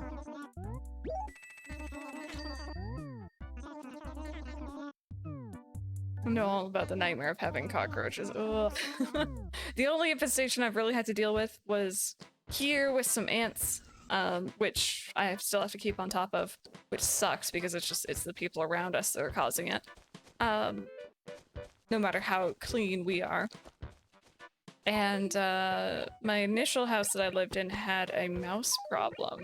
Speaker 1: I know all about the nightmare of having cockroaches. Ugh. The only infestation I've really had to deal with was here with some ants, which I still have to keep on top of, which sucks because it's the people around us that are causing it. No matter how clean we are. And my initial house that I lived in had a mouse problem.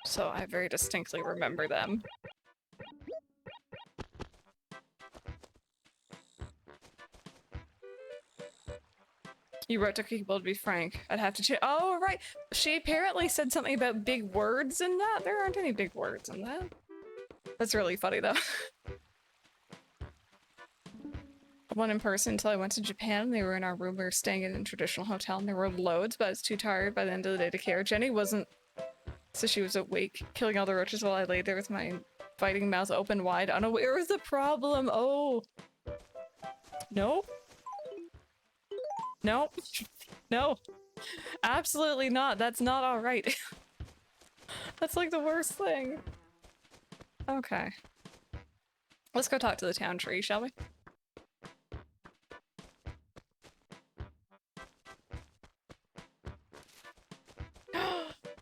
Speaker 1: So I very distinctly remember them. You wrote to people, to be frank. I'd have to check. Oh, right. She apparently said something about big words in that. There aren't any big words in that. That's really funny, though. One in person until I went to Japan. They were in our room. We were staying in a traditional hotel, and there were loads, but I was too tired by the end of the day to care. Jenny wasn't, so she was awake, killing all the roaches while I lay there with my fighting mouth open wide, unaware of the problem. Oh. Nope. Nope. No. Absolutely not. That's not all right. That's like the worst thing. Okay. Let's go talk to the town tree, shall we?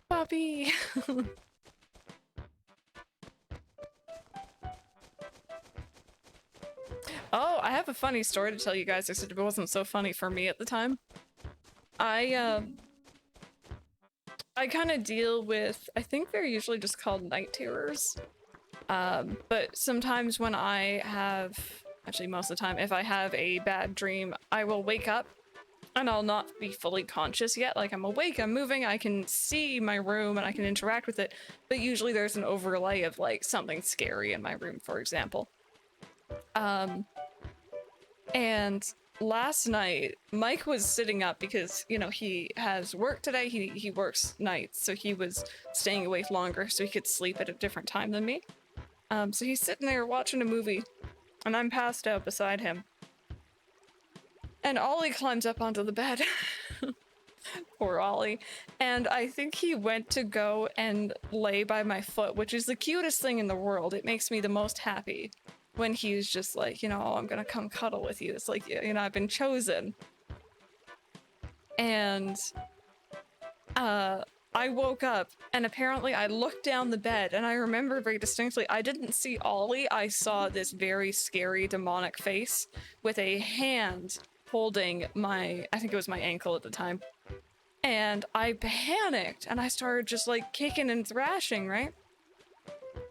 Speaker 1: Puppy! Oh, I have a funny story to tell you guys, except it wasn't so funny for me at the time. I kind of deal with, I think they're usually just called night terrors. But sometimes when I have, actually most of the time, if I have a bad dream, I will wake up and I'll not be fully conscious yet. Like, I'm awake, I'm moving, I can see my room and I can interact with it, but usually there's an overlay of like something scary in my room, for example. And last night, Mike was sitting up because, you know, he has work today, he works nights, so he was staying awake longer so he could sleep at a different time than me. So he's sitting there watching a movie, and I'm passed out beside him. And Ollie climbs up onto the bed. Poor Ollie. And I think he went to go and lay by my foot, which is the cutest thing in the world. It makes me the most happy when he's just like, you know, oh, I'm gonna come cuddle with you. It's like, you know, I've been chosen. And I woke up and apparently I looked down the bed and I remember very distinctly, I didn't see Ollie. I saw this very scary demonic face with a hand holding my, I think it was my ankle at the time. And I panicked and I started just like kicking and thrashing, right?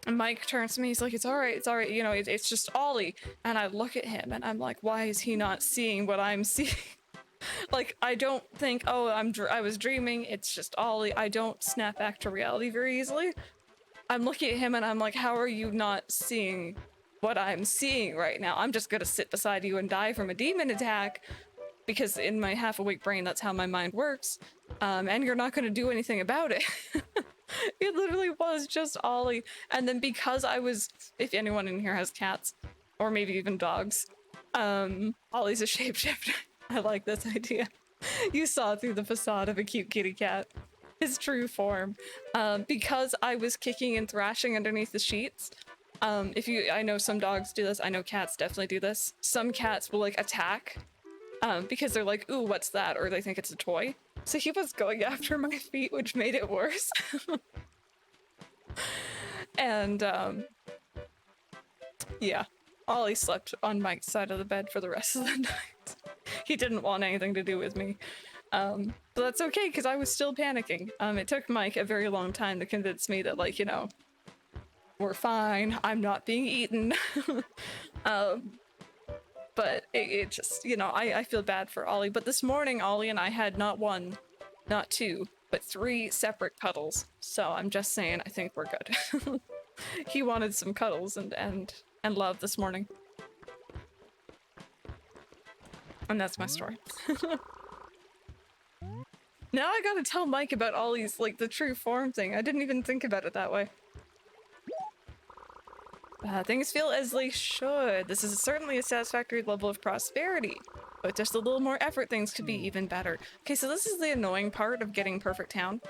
Speaker 1: And Mike turns to me, he's like, it's all right, you know, it's just Ollie. And I look at him and I'm like, why is he not seeing what I'm seeing? Like, I don't think, oh, I was dreaming, it's just Ollie. I don't snap back to reality very easily. I'm looking at him and I'm like, how are you not seeing what I'm seeing right now? I'm just gonna sit beside you and die from a demon attack, because in my half-awake brain, that's how my mind works. And you're not gonna do anything about it. It literally was just Ollie. And then because I was, if anyone in here has cats, or maybe even dogs, Ollie's a shapeshifter. I like this idea. You saw through the facade of a cute kitty cat. His true form. Because I was kicking and thrashing underneath the sheets, I know some dogs do this, I know cats definitely do this. Some cats will like attack, because they're like, ooh, what's that? Or they think it's a toy. So he was going after my feet, which made it worse. And, yeah. Ollie slept on Mike's side of the bed for the rest of the night. He didn't want anything to do with me. But that's okay, because I was still panicking. It took Mike a very long time to convince me that, like, you know, we're fine, I'm not being eaten. But it just, you know, I feel bad for Ollie. But this morning, Ollie and I had not one, not two, but 3 separate cuddles. So I'm just saying, I think we're good. He wanted some cuddles and love this morning. And that's my story. Now I gotta tell Mike about Ollie's, like, the true form thing. I didn't even think about it that way. Things feel as they should. This is certainly a satisfactory level of prosperity. But just a little more effort, things could be even better. Okay, so this is the annoying part of getting Perfect Town.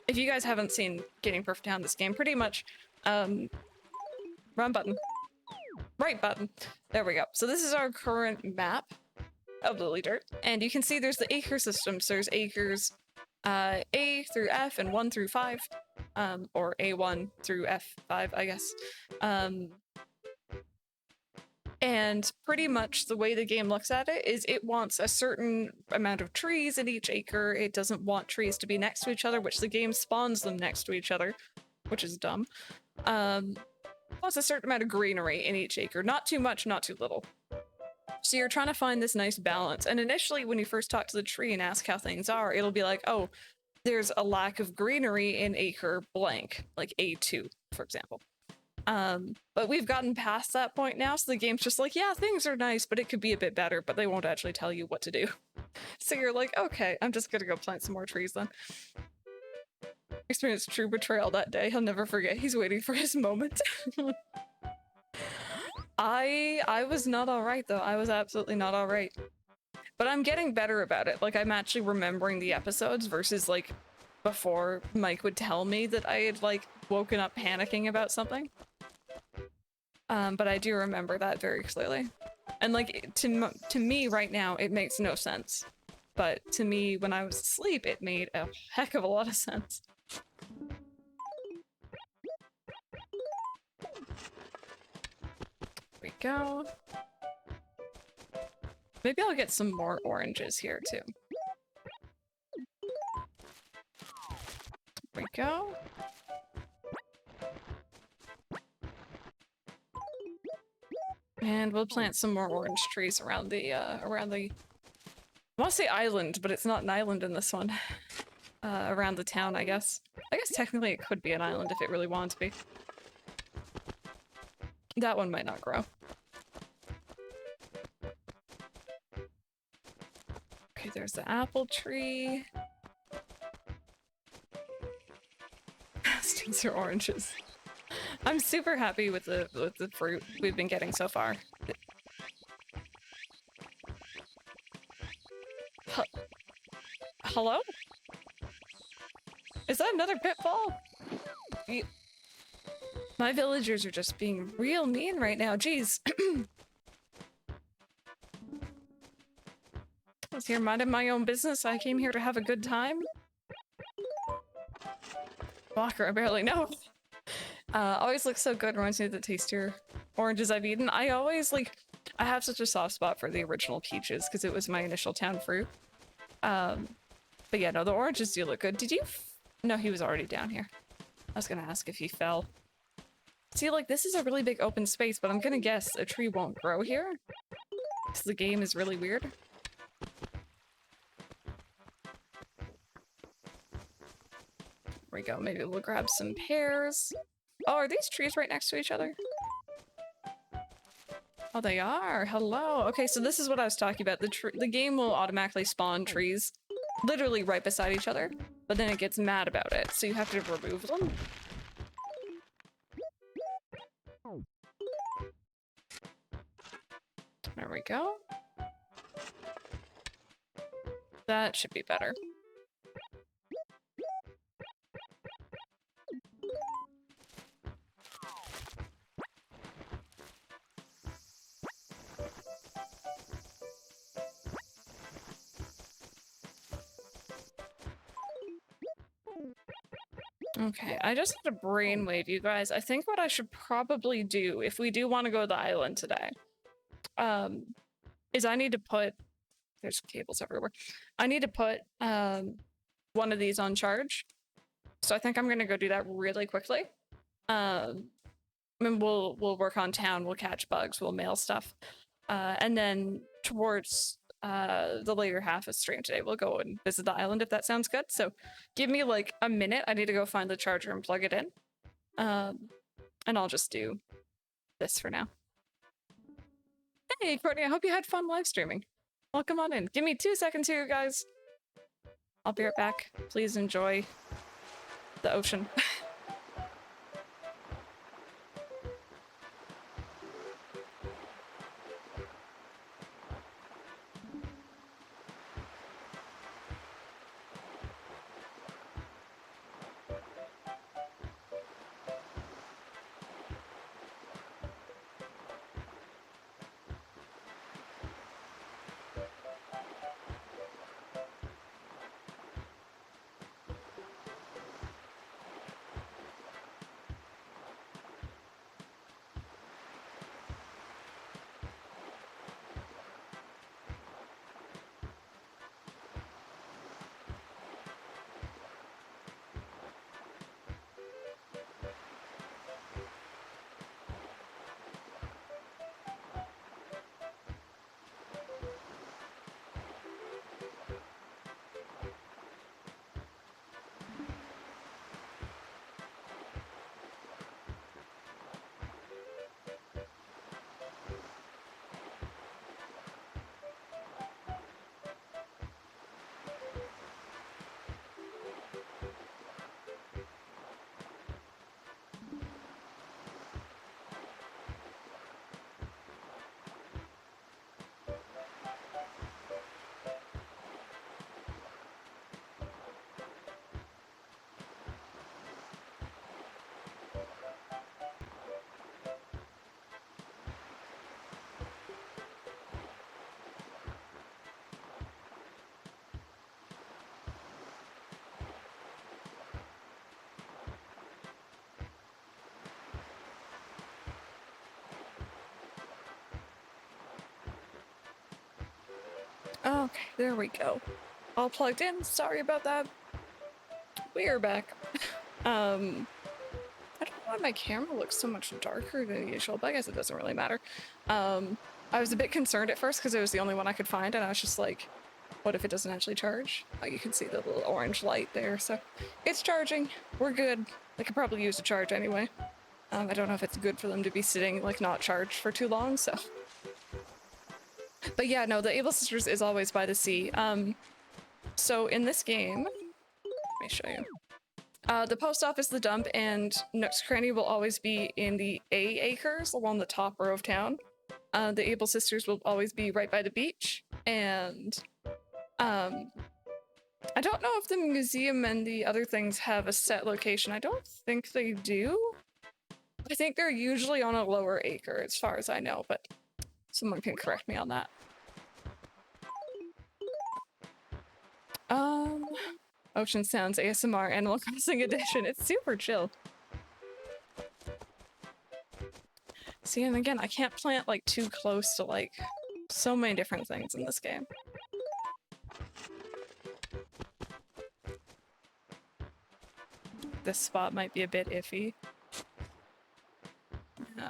Speaker 1: If you guys haven't seen Getting Perfect Town, this game, pretty much, wrong button. Right button. There we go. So this is our current map of Lilydirt, and you can see there's the acre system. So there's acres A through F and 1 through 5, or A1 through F5, I guess. And pretty much the way the game looks at it is it wants a certain amount of trees in each acre. It doesn't want trees to be next to each other, which the game spawns them next to each other, which is dumb. Wants a certain amount of greenery in each acre. Not too much, not too little. So you're trying to find this nice balance. And initially, when you first talk to the tree and ask how things are, it'll be like, oh, there's a lack of greenery in acre blank, like A2, for example. But we've gotten past that point now, so the game's just like, yeah, things are nice, but it could be a bit better, but they won't actually tell you what to do. So you're like, okay, I'm just gonna go plant some more trees then. Experienced true betrayal that day. He'll never forget. He's waiting for his moment. I was not alright though. I was absolutely not alright. But I'm getting better about it. Like, I'm actually remembering the episodes versus, like, before Mike would tell me that I had, like, woken up panicking about something. But I do remember that very clearly. And, like, to me right now, it makes no sense. But to me, when I was asleep, it made a heck of a lot of sense. There we go. Maybe I'll get some more oranges here, too. There we go. And we'll plant some more orange trees around the, I want to say island, but it's not an island in this one. Around the town, I guess. I guess technically it could be an island if it really wanted to be. That one might not grow. Okay, there's the apple tree. These are oranges. I'm super happy with the fruit we've been getting so far. Hello? Is that another pitfall? My villagers are just being real mean right now. Jeez. I was here minding my own business. I came here to have a good time. Walker, I barely know. Always looks so good. Reminds me of the tastier oranges I've eaten. I always, like, I have such a soft spot for the original peaches because it was my initial town fruit. But yeah, no, the oranges do look good. Did you? No, he was already down here. I was gonna ask if he fell. See, like, this is a really big open space, but I'm gonna guess a tree won't grow here. Because the game is really weird. There we go. Maybe we'll grab some pears. Oh, are these trees right next to each other? Oh, they are. Hello. Okay, so this is what I was talking about. The game will automatically spawn trees literally right beside each other, but then it gets mad about it, so you have to remove them. There we go. That should be better. Okay, I just had a brainwave, you guys. I think what I should probably do, if we do want to go to the island today, is I need to put... There's cables everywhere. I need to put one of these on charge. So I think I'm gonna go do that really quickly. And we'll work on town, we'll catch bugs, we'll mail stuff. And then towards the later half of stream today, we'll go and visit the island if that sounds good. So give me like a minute. I need to go find the charger and plug it in. And I'll just do this for now. Hey, Courtney, I hope you had fun live streaming. Welcome on in. Give me 2 seconds here, guys. I'll be right back. Please enjoy the ocean. Okay, there we go. All plugged in. Sorry about that. We're back. I don't know why my camera looks so much darker than usual, but I guess it doesn't really matter. I was a bit concerned at first because it was the only one I could find, and I was just like, what if it doesn't actually charge? Oh, you can see the little orange light there, so it's charging. We're good. They could probably use a charge anyway. I don't know if it's good for them to be sitting, like, not charged for too long, so... But yeah, no, the Able Sisters is always by the sea. So in this game, let me show you. The post office, the dump, and Nook's Cranny will always be in the A acres along the top row of town. The Able Sisters will always be right by the beach, and I don't know if the museum and the other things have a set location. I don't think they do. I think they're usually on a lower acre, as far as I know, but someone can correct me on that. Ocean Sounds ASMR Animal Crossing Edition. It's super chill. See, and again, I can't plant like too close to like so many different things in this game. This spot might be a bit iffy.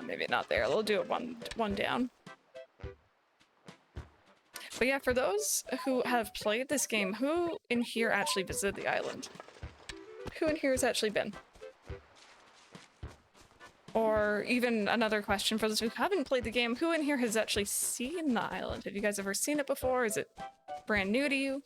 Speaker 1: Maybe not there. We'll do it one down. But yeah, for those who have played this game, who in here actually visited the island? Who in here has actually been? Or even another question for those who haven't played the game, who in here has actually seen the island? Have you guys ever seen it before? Is it brand new to you?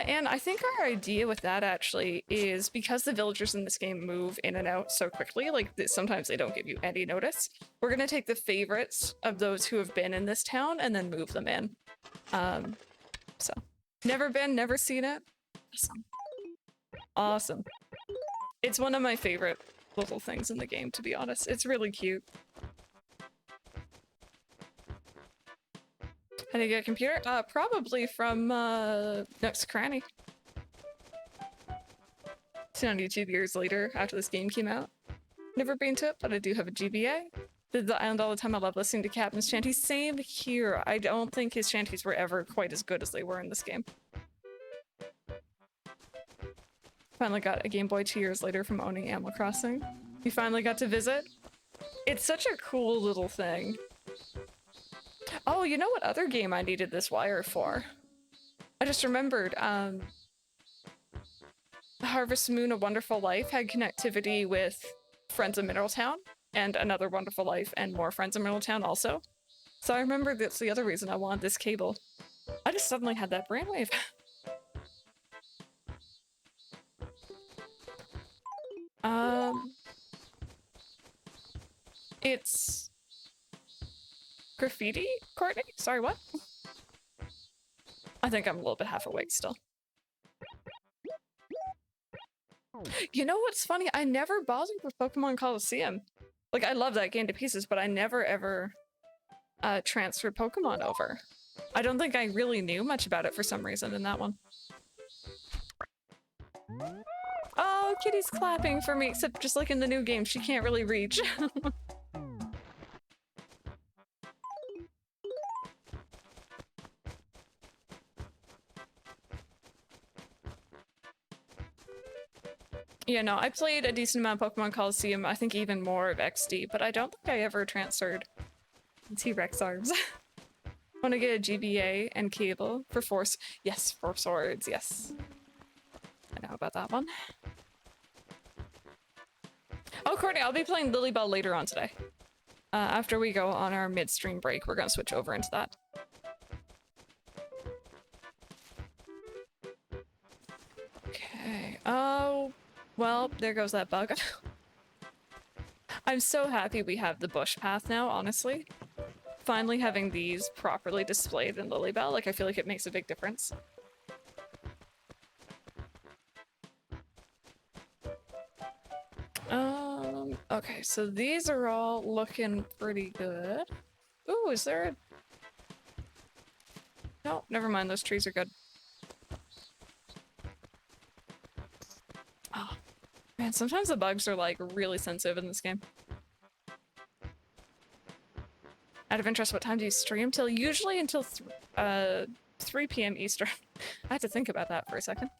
Speaker 1: And I think our idea with that actually is because the villagers in this game move in and out so quickly, like sometimes they don't give you any notice. We're gonna take the favorites of those who have been in this town and then move them in. So never been, never seen it. Awesome. Awesome. It's one of my favorite little things in the game, to be honest. It's really cute. How do you get a computer? Probably from Nook's Cranny. Seen on YouTube years later after this game came out. Never been to it, but I do have a GBA. Did the island all the time. I love listening to Captain's shanties. Same here. I don't think his shanties were ever quite as good as they were in this game. Finally got a Game Boy 2 years later from owning Animal Crossing. We finally got to visit. It's such a cool little thing. Oh, you know what other game I needed this wire for? I just remembered, Harvest Moon: A Wonderful Life had connectivity with Friends of Mineral Town, and Another Wonderful Life, and more Friends of Mineral Town also. So I remember that's the other reason I wanted this cable. I just suddenly had that brainwave. It's graffiti, Courtney? Sorry, what? I think I'm a little bit half awake still. You know what's funny? I never bothered with Pokemon Coliseum. Like, I love that game to pieces, but I never ever transferred Pokemon over. I don't think I really knew much about it for some reason in that one. Oh, Kitty's clapping for me, except just like in the new game, she can't really reach. Yeah, no, I played a decent amount of Pokemon Coliseum, I think even more of XD, but I don't think I ever transferred T-Rex arms. Want to get a GBA and cable for Force? Yes, for swords, yes. I know about that one. Oh, Courtney, I'll be playing Lilybelle later on today. After we go on our midstream break, we're gonna switch over into that. Okay, oh... Well, there goes that bug. I'm so happy we have the bush path now, honestly. Finally having these properly displayed in Lilybelle, like I feel like it makes a big difference. Okay, so these are all looking pretty good. Ooh, is there a... No, never mind, those trees are good. Oh. Man, sometimes the bugs are like really sensitive in this game. Out of interest, what time do you stream till? Usually until 3 p.m. Eastern. I had to think about that for a second.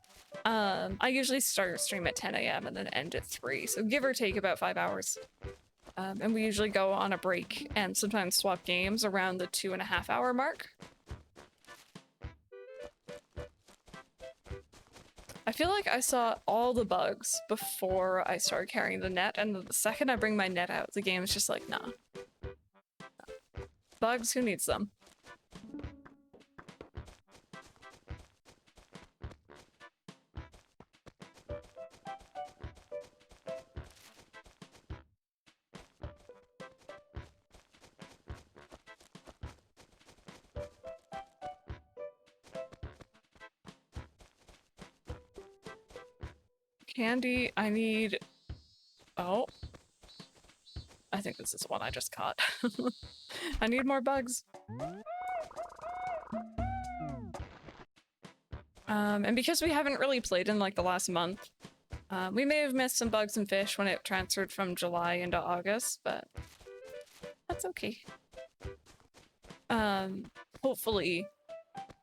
Speaker 1: I usually start stream at 10 a.m. and then end at 3, so give or take about 5 hours. And we usually go on a break and sometimes swap games around the 2.5 hour mark. I feel like I saw all the bugs before I started carrying the net, and the second I bring my net out, the game is just like, nah. Bugs, who needs them? Candy, I need... Oh. I think this is the one I just caught. I need more bugs. And because we haven't really played in like the last month, we may have missed some bugs and fish when it transferred from July into August, but that's okay. Hopefully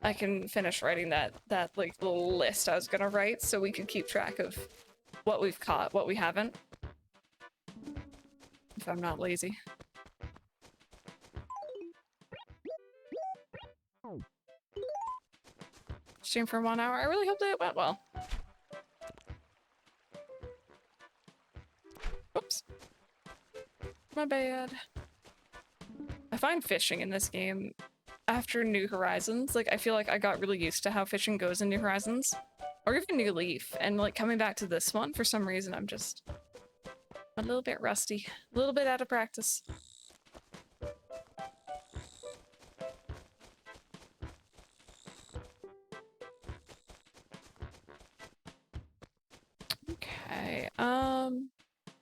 Speaker 1: I can finish writing that like little list I was gonna write so we could keep track of what we've caught, what we haven't. If I'm not lazy. Stream for 1 hour. I really hope that it went well. Oops. My bad. I find fishing in this game after New Horizons, like I feel like I got really used to how fishing goes in New Horizons. Or even New Leaf, and like coming back to this one, for some reason I'm just a little bit rusty, a little bit out of practice. Okay,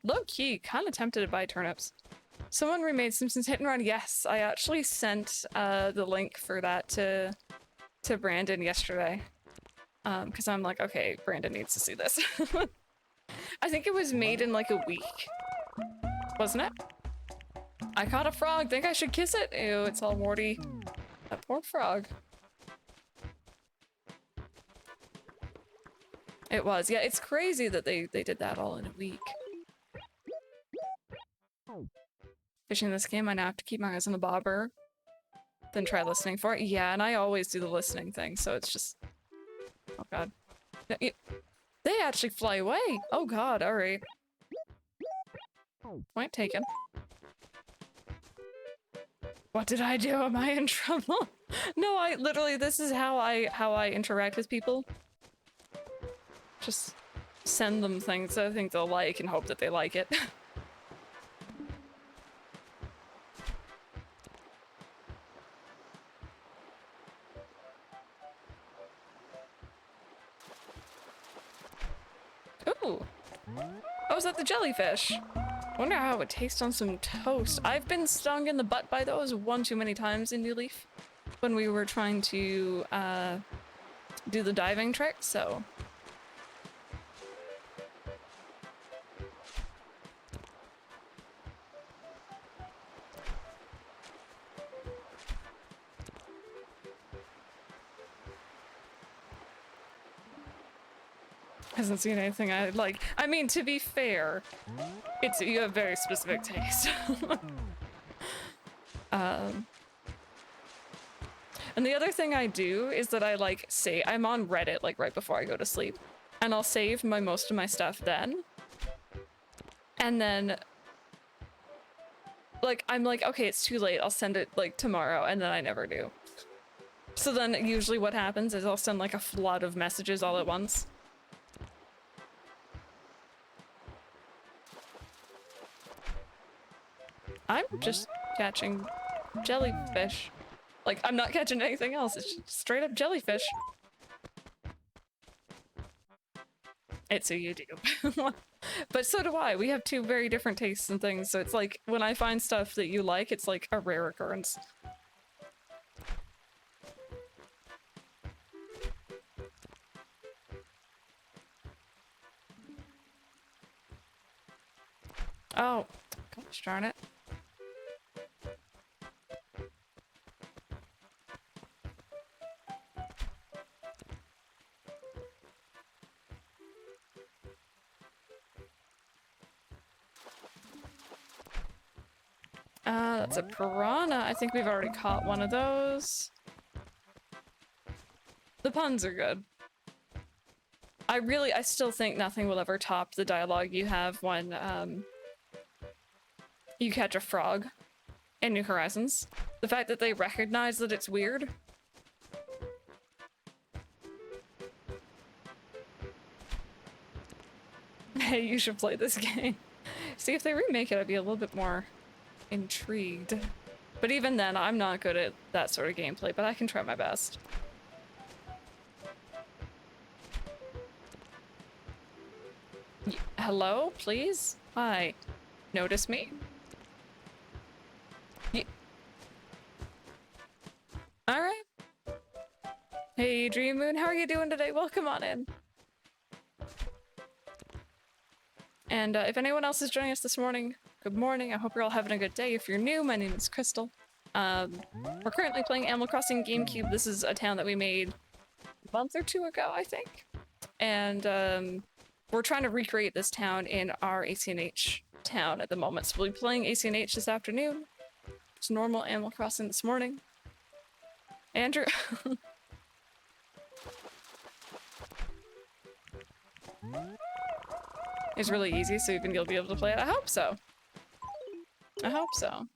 Speaker 1: low-key, kind of tempted to buy turnips. Someone remade Simpsons Hit and Run. Yes, I actually sent the link for that to Brandon yesterday. Because I'm like, okay, Brandon needs to see this. I think it was made in like a week, wasn't it? I caught a frog. Think I should kiss it? Ew, it's all warty. That poor frog. It was. Yeah, it's crazy that they did that all in a week. Fishing this game, I now have to keep my eyes on the bobber. Then try listening for it. Yeah, and I always do the listening thing, so it's just... Oh god. They actually fly away! Oh god, alright. Point taken. What did I do? Am I in trouble? No, I literally, this is how I interact with people. Just send them things that I think they'll like and hope that they like it. Ooh. Oh, is that the jellyfish? Wonder how it would taste on some toast. I've been stung in the butt by those one too many times in New Leaf when we were trying to do the diving trick, so... Hasn't seen anything I like. I mean, to be fair, you have very specific taste. And the other thing I do is that I like say I'm on Reddit like right before I go to sleep, and I'll save most of my stuff then. And then like I'm like, okay, it's too late. I'll send it like tomorrow, and then I never do. So then usually what happens is I'll send like a flood of messages all at once. I'm just catching jellyfish. Like, I'm not catching anything else. It's just straight up jellyfish. It's who you do. But so do I. We have two very different tastes and things. So it's like, when I find stuff that you like, it's like a rare occurrence. Oh, gosh darn it. That's a piranha. I think we've already caught one of those. The puns are good. I still think nothing will ever top the dialogue you have when, you catch a frog in New Horizons. The fact that they recognize that it's weird. Hey, you should play this game. See, if they remake it, I'd be a little bit more intrigued. But even then, I'm not good at that sort of gameplay, but I can try my best. Hello, please? Hi. Notice me? Alright. Hey, Dream Moon, how are you doing today? Welcome on in. And if anyone else is joining us this morning, good morning. I hope you're all having a good day. If you're new, my name is Crystal. We're currently playing Animal Crossing GameCube. This is a town that we made a month or two ago, I think. And we're trying to recreate this town in our ACNH town at the moment. So we'll be playing ACNH this afternoon. It's normal Animal Crossing this morning. Andrew. It's really easy, so you'll be able to play it. I hope so. I hope so.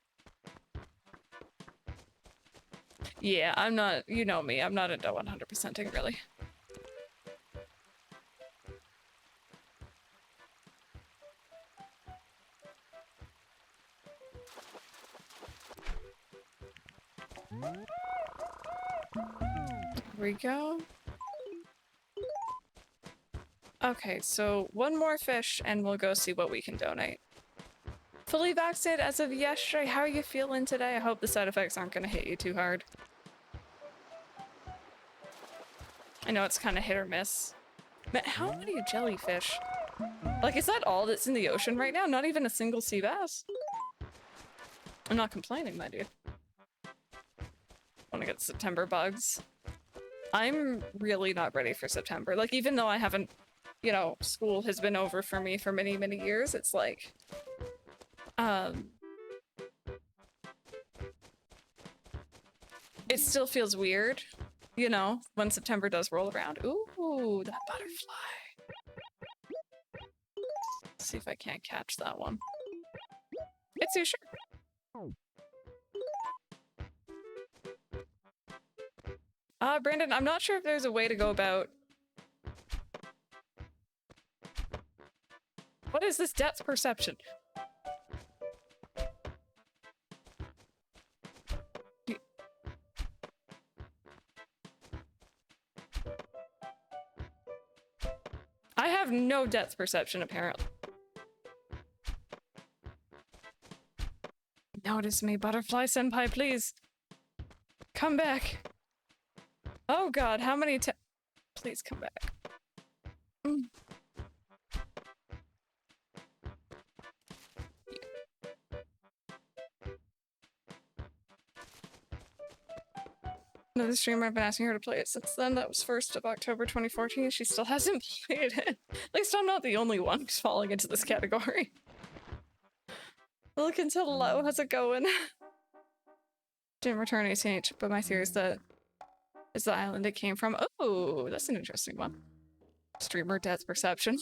Speaker 1: Yeah, I'm not, you know me, I'm not into 100%ing really. Here we go. Okay, so one more fish and we'll go see what we can donate. Fully vaccinated as of yesterday. How are you feeling today? I hope the side effects aren't going to hit you too hard. I know it's kind of hit or miss. But how many jellyfish Like, is that all that's in the ocean right now? Not even a single sea bass? I'm not complaining, my dude. Want to get September bugs. I'm really not ready for September. Like, even though I haven't, you know, school has been over for me for many, many years, it's like, it still feels weird, you know, when September does roll around. Ooh, that butterfly. Let's see if I can't catch that one. It's you, sure. Brandon, I'm not sure if there's a way to go about... What is this depth perception? I have no depth perception, apparently. Notice me, butterfly senpai, please. Come back. Oh god, how many please come back. Mm. Another streamer, I've been asking her to play it since then. That was 1st of October 2014. She still hasn't played it. At least I'm not the only one who's falling into this category. Look into low, how's it going? Didn't return ACNH, but my theory is that is the island it came from. Oh, that's an interesting one. Streamer depth perception.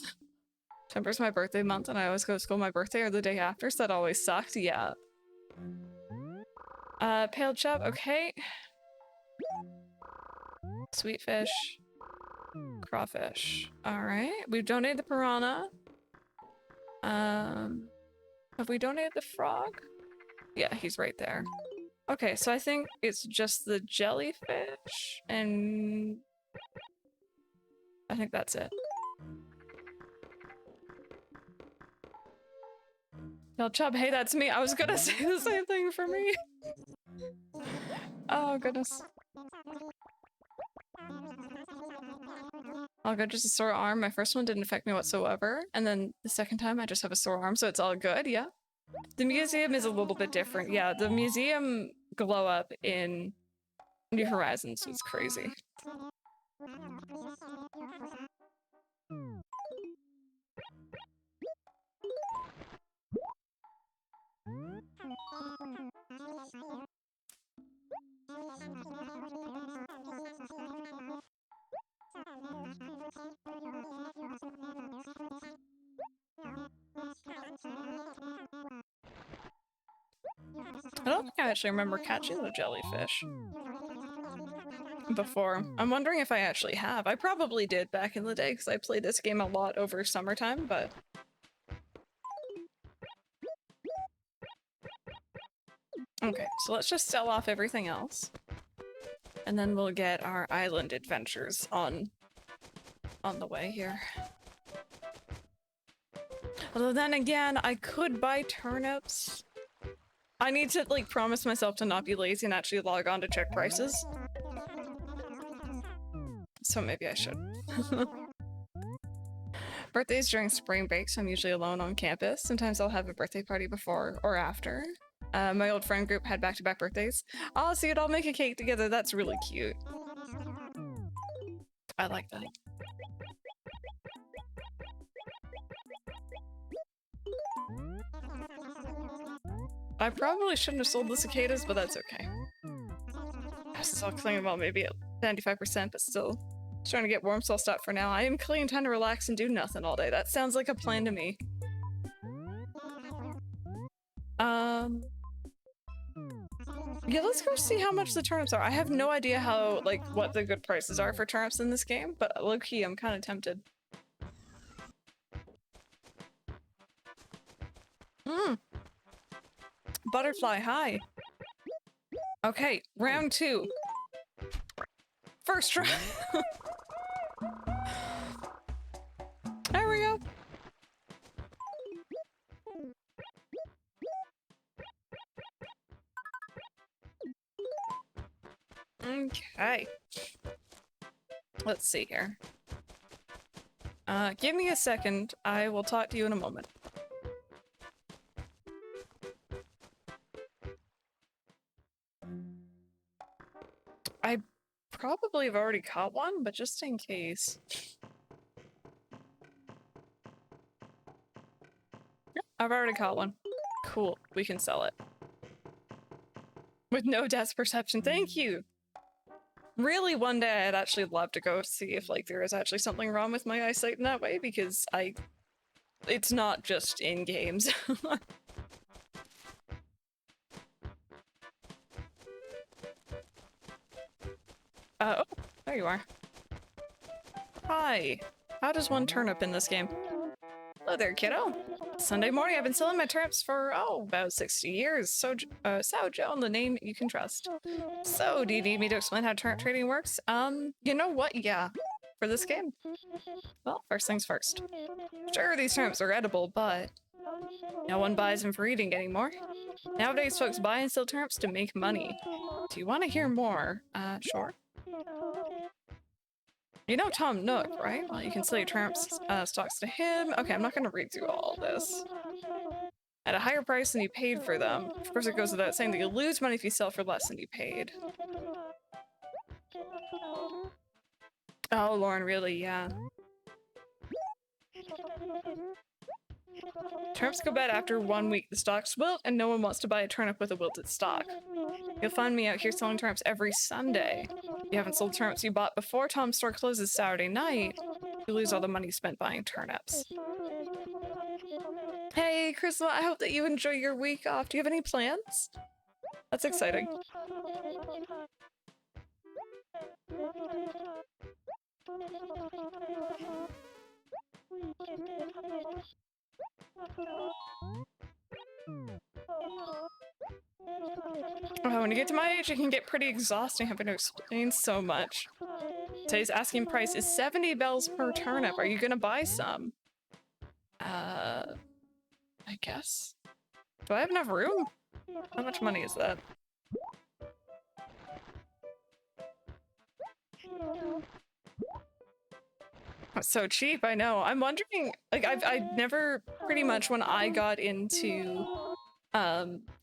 Speaker 1: September's my birthday month and I always go to school my birthday or the day after, so that always sucked. Yeah. Pale chub, okay. Sweet fish. Crawfish. Alright. We've donated the piranha. Have we donated the frog? Yeah, he's right there. Okay, so I think it's just the jellyfish and I think that's it. Yo, Chub, hey, that's me. I was gonna say the same thing for me. Oh, goodness. All good, just a sore arm. My first one didn't affect me whatsoever. And then the second time I just have a sore arm, so it's all good, yeah. The museum is a little bit different. Yeah, the museum glow up in New Horizons was crazy. I don't think I actually remember catching the jellyfish before. I'm wondering if I actually have. I probably did back in the day because I played this game a lot over summertime, but... Okay, so let's just sell off everything else. And then we'll get our island adventures on the way here. Although then again, I could buy turnips. I need to, like, promise myself to not be lazy and actually log on to check prices. So maybe I should. Birthdays during spring break, so I'm usually alone on campus. Sometimes I'll have a birthday party before or after. My old friend group had back-to-back birthdays. Oh, so you'd all make a cake together. That's really cute. I like that. I probably shouldn't have sold the cicadas, but that's okay. I was still thinking about maybe at 95%, but still trying to get warm, so I'll stop for now. I am clean, time to relax and do nothing all day. That sounds like a plan to me. Yeah, let's go see how much the turnips are. I have no idea how, like, what the good prices are for turnips in this game, but low-key, I'm kind of tempted. Butterfly, hi. Okay, round 2. First try. There we go. Okay. Let's see here. Give me a second. I will talk to you in a moment. I probably have already caught one, but just in case. Yep, I've already caught one. Cool, we can sell it. With no depth perception, thank you! Really, one day I'd actually love to go see if, like, there is actually something wrong with my eyesight in that way, because it's not just in games. Oh, there you are. Hi. How does one turnip in this game? Hello there, kiddo. Sunday morning, I've been selling my turnips for, about 60 years. So, Sao Joan, the name you can trust. So, do you need me to explain how turnip trading works? You know what? Yeah. For this game? Well, first things first. Sure, these turnips are edible, but no one buys them for eating anymore. Nowadays, folks buy and sell turnips to make money. Do you want to hear more? Sure. You know Tom Nook, right? Well, you can sell your turnips stocks to him. Okay, I'm not going to read through all this. At a higher price than you paid for them. Of course, it goes without saying that you'll lose money if you sell for less than you paid. Oh, Lauren, really? Yeah. Turnips go bad after 1 week. The stalks wilt, and no one wants to buy a turnip with a wilted stalk. You'll find me out here selling turnips every Sunday. If you haven't sold turnips you bought before Tom's store closes Saturday night, you lose all the money spent buying turnips. Hey, Crystal, I hope that you enjoy your week off. Do you have any plans? That's exciting. Oh, when you get to my age, it can get pretty exhausting having to explain so much. Today's asking price is 70 bells per turnip. Are you gonna buy some? I guess. Do I have enough room? How much money is that? It's so cheap, I know. I'm wondering, like, I've never, pretty much when I got into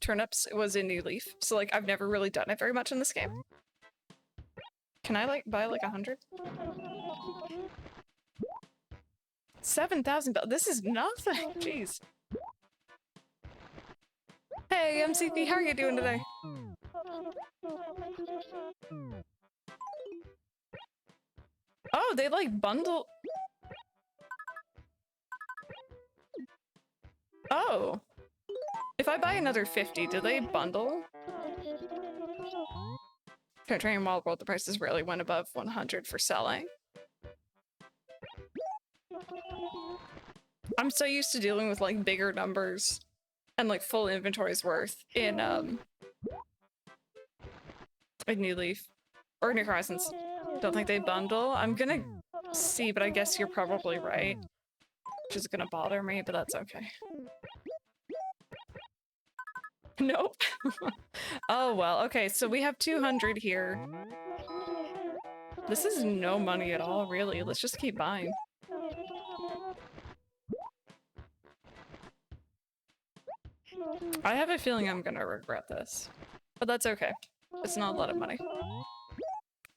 Speaker 1: turnips, it was in New Leaf, so like I've never really done it very much in this game. Can I like buy like 100? 7,000 bells. This is nothing. Jeez. Hey, MCP, how are you doing today? Oh, they like bundle. Oh. If I buy another 50, do they bundle? Training Wild World, the prices rarely went above 100 for selling. I'm so used to dealing with like bigger numbers and like full inventory's worth in New Leaf or New Horizons. Don't think they bundle. I'm gonna see, but I guess you're probably right. Which is gonna bother me, but that's okay. Nope. Oh well, okay, so we have 200 here. This is no money at all, really. Let's just keep buying. I have a feeling I'm gonna regret this, but that's okay. It's not a lot of money.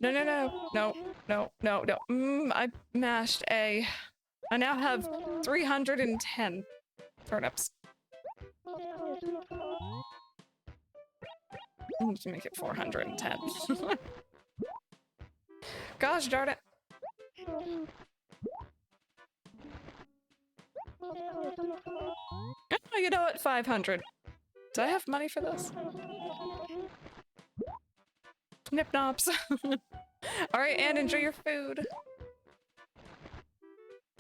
Speaker 1: No, no, no, no, no, no, no. I mashed A. I now have 310 turnips. I'm going to make it 410. Gosh darn it. Oh, you know what? 500. Do I have money for this? Nip nops. Alright, and enjoy your food.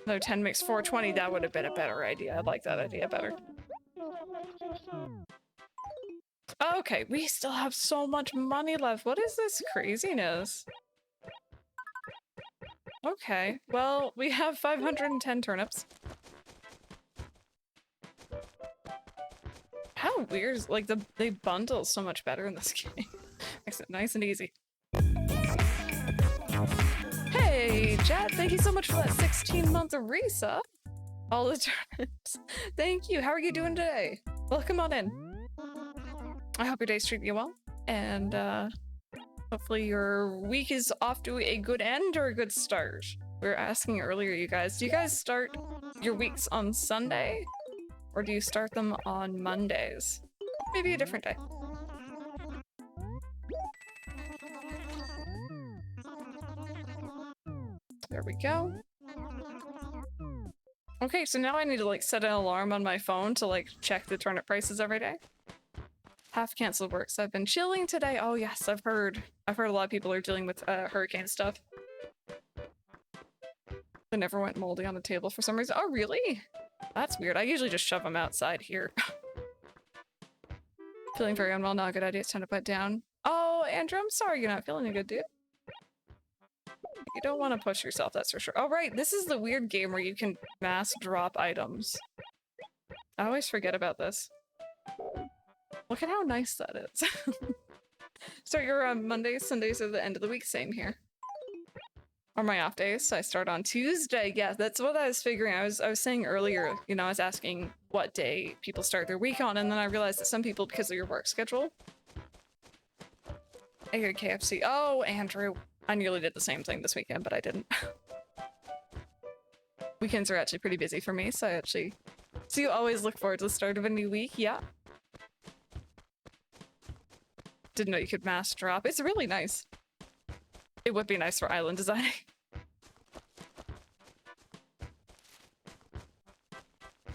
Speaker 1: No, 10 makes 420. That would have been a better idea. I like that idea better. Okay, we still have so much money left. What is this craziness? Okay, well, we have 510 turnips. How weird is, like, they bundle so much better in this game. Makes it nice and easy. Hey! Hey, chat, thank you so much for that 16-month resub. All the turnips. Thank you. How are you doing today? Welcome on in. I hope your day's treating you well. And hopefully your week is off to a good end or a good start. We were asking earlier, you guys, do you guys start your weeks on Sunday? Or do you start them on Mondays? Maybe a different day. There we go. Okay, so now I need to like set an alarm on my phone to like check the turnip prices every day. Half canceled work, so I've been chilling today. Oh yes, I've heard a lot of people are dealing with hurricane stuff. They never went moldy on the table for some reason. Oh really? That's weird. I usually just shove them outside here. Feeling very unwell, not a good idea. It's time to put down. Oh, Andrew, I'm sorry you're not feeling good, dude. You don't want to push yourself, that's for sure. Oh right, this is the weird game where you can mass drop items. I always forget about this. Look at how nice that is. So your Mondays, Sundays are the end of the week, same here. Or my off days, so I start on Tuesday. Yeah, that's what I was figuring. I was saying earlier, you know, I was asking what day people start their week on, and then I realized that some people, because of your work schedule. I hear KFC. Oh, Andrew. I nearly did the same thing this weekend, but I didn't. Weekends are actually pretty busy for me, so I actually... So you always look forward to the start of a new week? Yeah. Didn't know you could mass drop. It's really nice. It would be nice for island designing.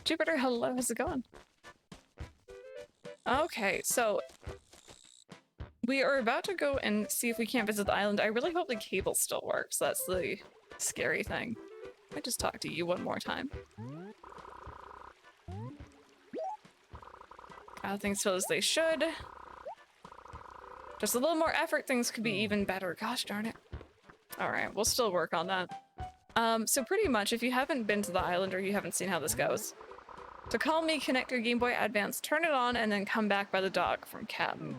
Speaker 1: Jupiter, hello, how's it going? Okay, so we are about to go and see if we can't visit the island. I really hope the cable still works. That's the scary thing. I just talk to you one more time. Things feel as they should. Just a little more effort, things could be even better. Gosh darn it. Alright, we'll still work on that. So pretty much, if you haven't been to the island or you haven't seen how this goes, to call me, connect your Game Boy Advance, turn it on, and then come back by the dock from Captain.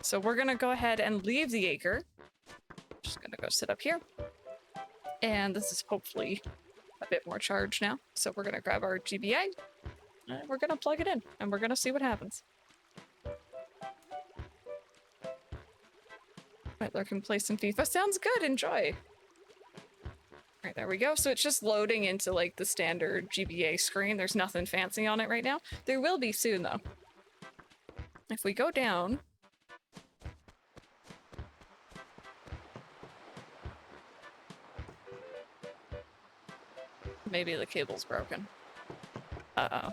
Speaker 1: So we're gonna go ahead and leave the acre. Just gonna go sit up here. And this is hopefully a bit more charged now. So we're gonna grab our GBA, and we're gonna plug it in, and we're gonna see what happens. Right, lurk and play some FIFA. Sounds good, enjoy! Alright, there we go. So it's just loading into like the standard GBA screen. There's nothing fancy on it right now. There will be soon though. If we go down... Maybe the cable's broken. Uh-oh.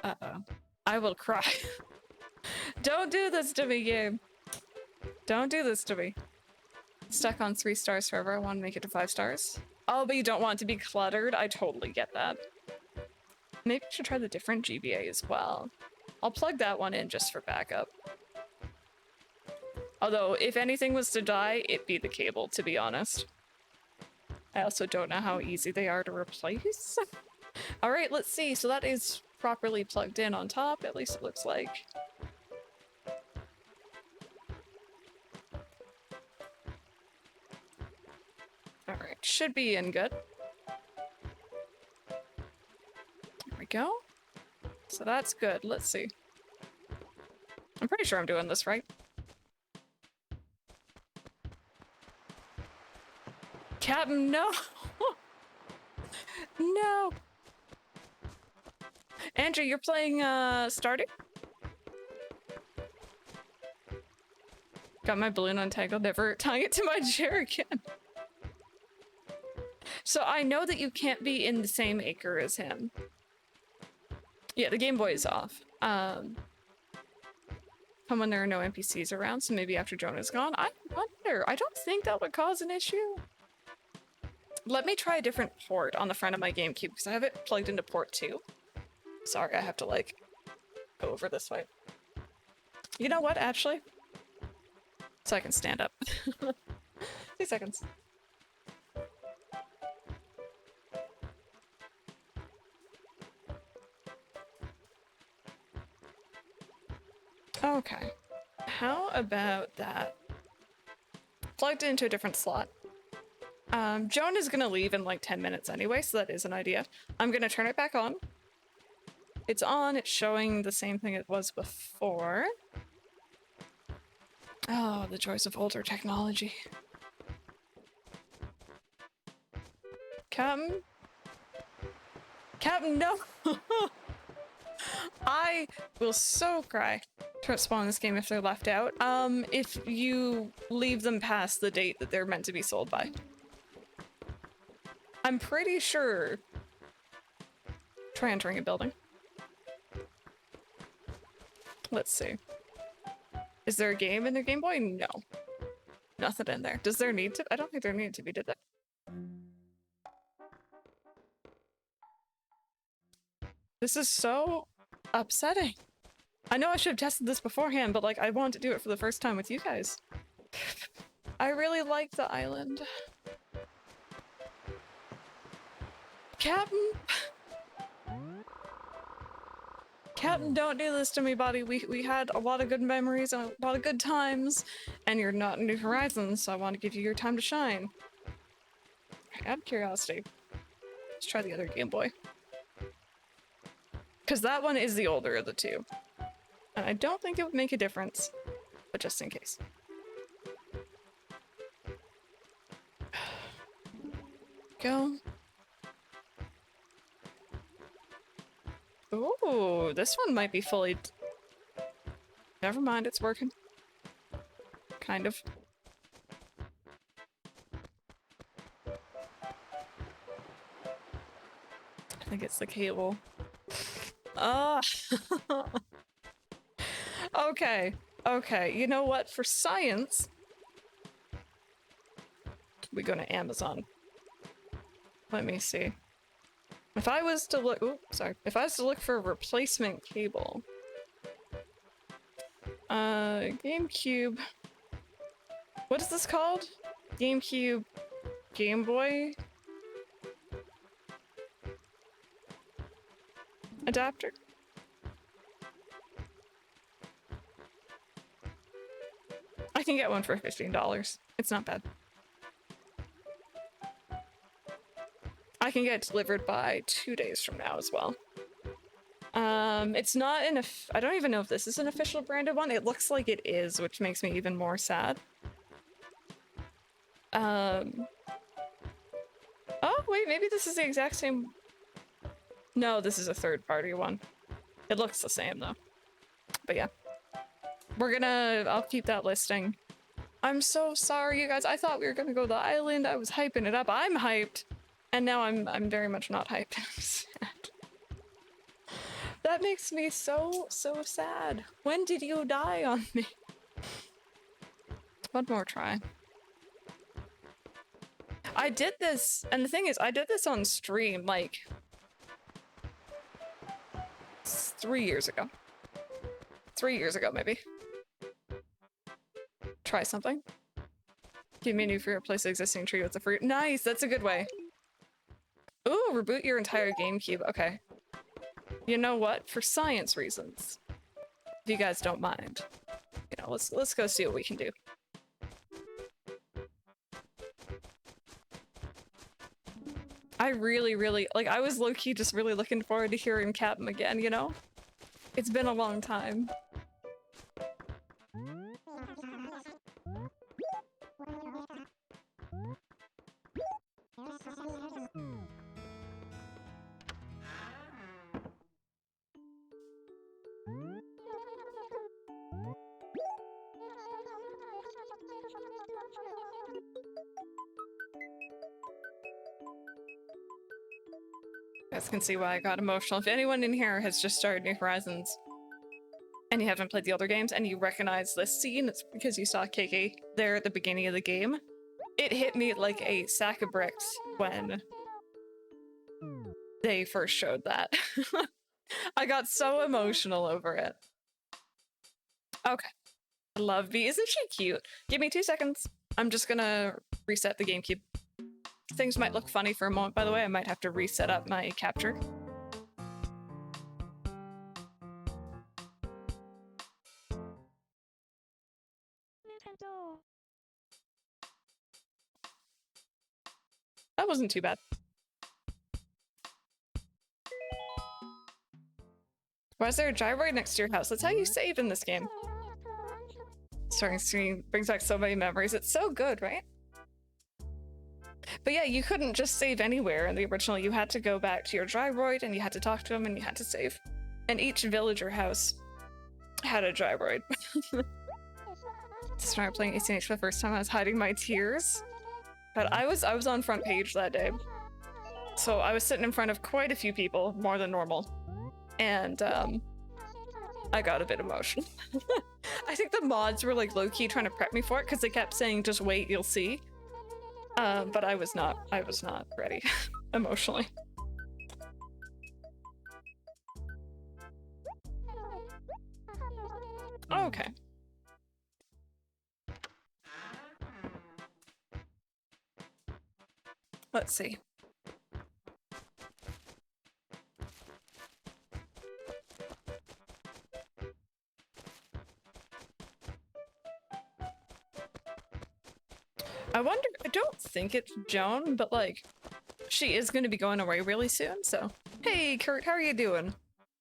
Speaker 1: Uh-oh. I will cry. Don't do this to me, game. Don't do this to me. Stuck on 3 stars forever. I want to make it to 5 stars. Oh, but you don't want it to be cluttered? I totally get that. Maybe I should try the different GBA as well. I'll plug that one in just for backup. Although, if anything was to die, it'd be the cable, to be honest. I also don't know how easy they are to replace. Alright, let's see. So that is properly plugged in on top, at least it looks like. Alright, should be in good. There we go. So that's good. Let's see. I'm pretty sure I'm doing this right. Captain, no! No! Andrew, you're playing, Stardew? Got my balloon untangled, never tying it to my chair again. So I know that you can't be in the same acre as him. Yeah, the Game Boy is off. Come when there are no NPCs around, so maybe after Jonah's gone. I wonder. I don't think that would cause an issue. Let me try a different port on the front of my GameCube, because I have it plugged into port 2. Sorry, I have to, like, go over this way. You know what, actually? So I can stand up. 2 seconds. Okay. How about that? Plugged into a different slot. Joan is gonna leave in like 10 minutes anyway, so that is an idea. I'm gonna turn it back on. It's on, it's showing the same thing it was before. Oh, the joys of older technology. Captain? Captain, no! I will so cry to spawn this game if they're left out. If you leave them past the date that they're meant to be sold by. I'm pretty sure. Try entering a building. Let's see. Is there a game in their Game Boy? No. Nothing in there. Does there need to? I don't think there needed to be, did there? This is so upsetting. I know I should have tested this beforehand, but like I want to do it for the first time with you guys. I really like the island. Captain? Captain, don't do this to me, buddy. We had a lot of good memories and a lot of good times, and you're not in New Horizons, so I want to give you your time to shine. Out of curiosity, let's try the other Game Boy. Because that one is the older of the two. And I don't think it would make a difference, but just in case. Go. Ooh, this one might be fully... Never mind, it's working. Kind of. I think it's the cable. Ah! Okay, okay, you know what? For science... We go to Amazon. Let me see. If I was to look- ooh, sorry. If I was to look for a replacement cable... GameCube... What is this called? GameCube... Game Boy? Adapter? I can get one for $15. It's not bad. I can get it delivered by 2 days from now as well. It's not an I don't even know if this is an official branded one. It looks like it is, which makes me even more sad. Oh, wait, maybe this is the exact same... No, this is a third-party one. It looks the same, though. But yeah. I'll keep that listing. I'm so sorry, you guys. I thought we were gonna go to the island. I was hyping it up. I'm hyped. And now I'm very much not hyped. I'm sad. That makes me so sad. When did you die on me? One more try. I did this, and the thing is, I did this on stream, like... 3 years ago. 3 years ago, maybe. Try something. Give me a new fruit, replace the existing tree with a fruit. Nice, that's a good way. Ooh, reboot your entire GameCube. Okay. You know what? For science reasons, if you guys don't mind, you know, let's go see what we can do. I really, like, I was low-key just really looking forward to hearing Captain again, you know? It's been a long time. You guys can see why I got emotional. If anyone in here has just started New Horizons and you haven't played the older games and you recognize this scene, it's because you saw KK there at the beginning of the game. It hit me like a sack of bricks when they first showed that. I got so emotional over it. Okay. I love Bee. Isn't she cute? Give me 2 seconds. I'm just gonna reset the GameCube. Things might look funny for a moment, by the way. I might have to reset up my capture. That wasn't too bad. Why is there a gyroid next to your house? That's how you save in this game. Starting screen brings back so many memories. It's so good, right? But yeah, you couldn't just save anywhere in the original. You had to go back to your gyroid and you had to talk to him and you had to save. And each villager house had a gyroid. Started playing ACNH for the first time. I was hiding my tears. But I was on front page that day. So I was sitting in front of quite a few people, more than normal. And I got a bit emotional. I think the mods were like low-key trying to prep me for it because they kept saying, just wait, you'll see. But I was not ready emotionally. Okay. Let's see. I wonder, I don't think it's Joan, but like, she is going to be going away really soon, so. Hey, Kurt, how are you doing?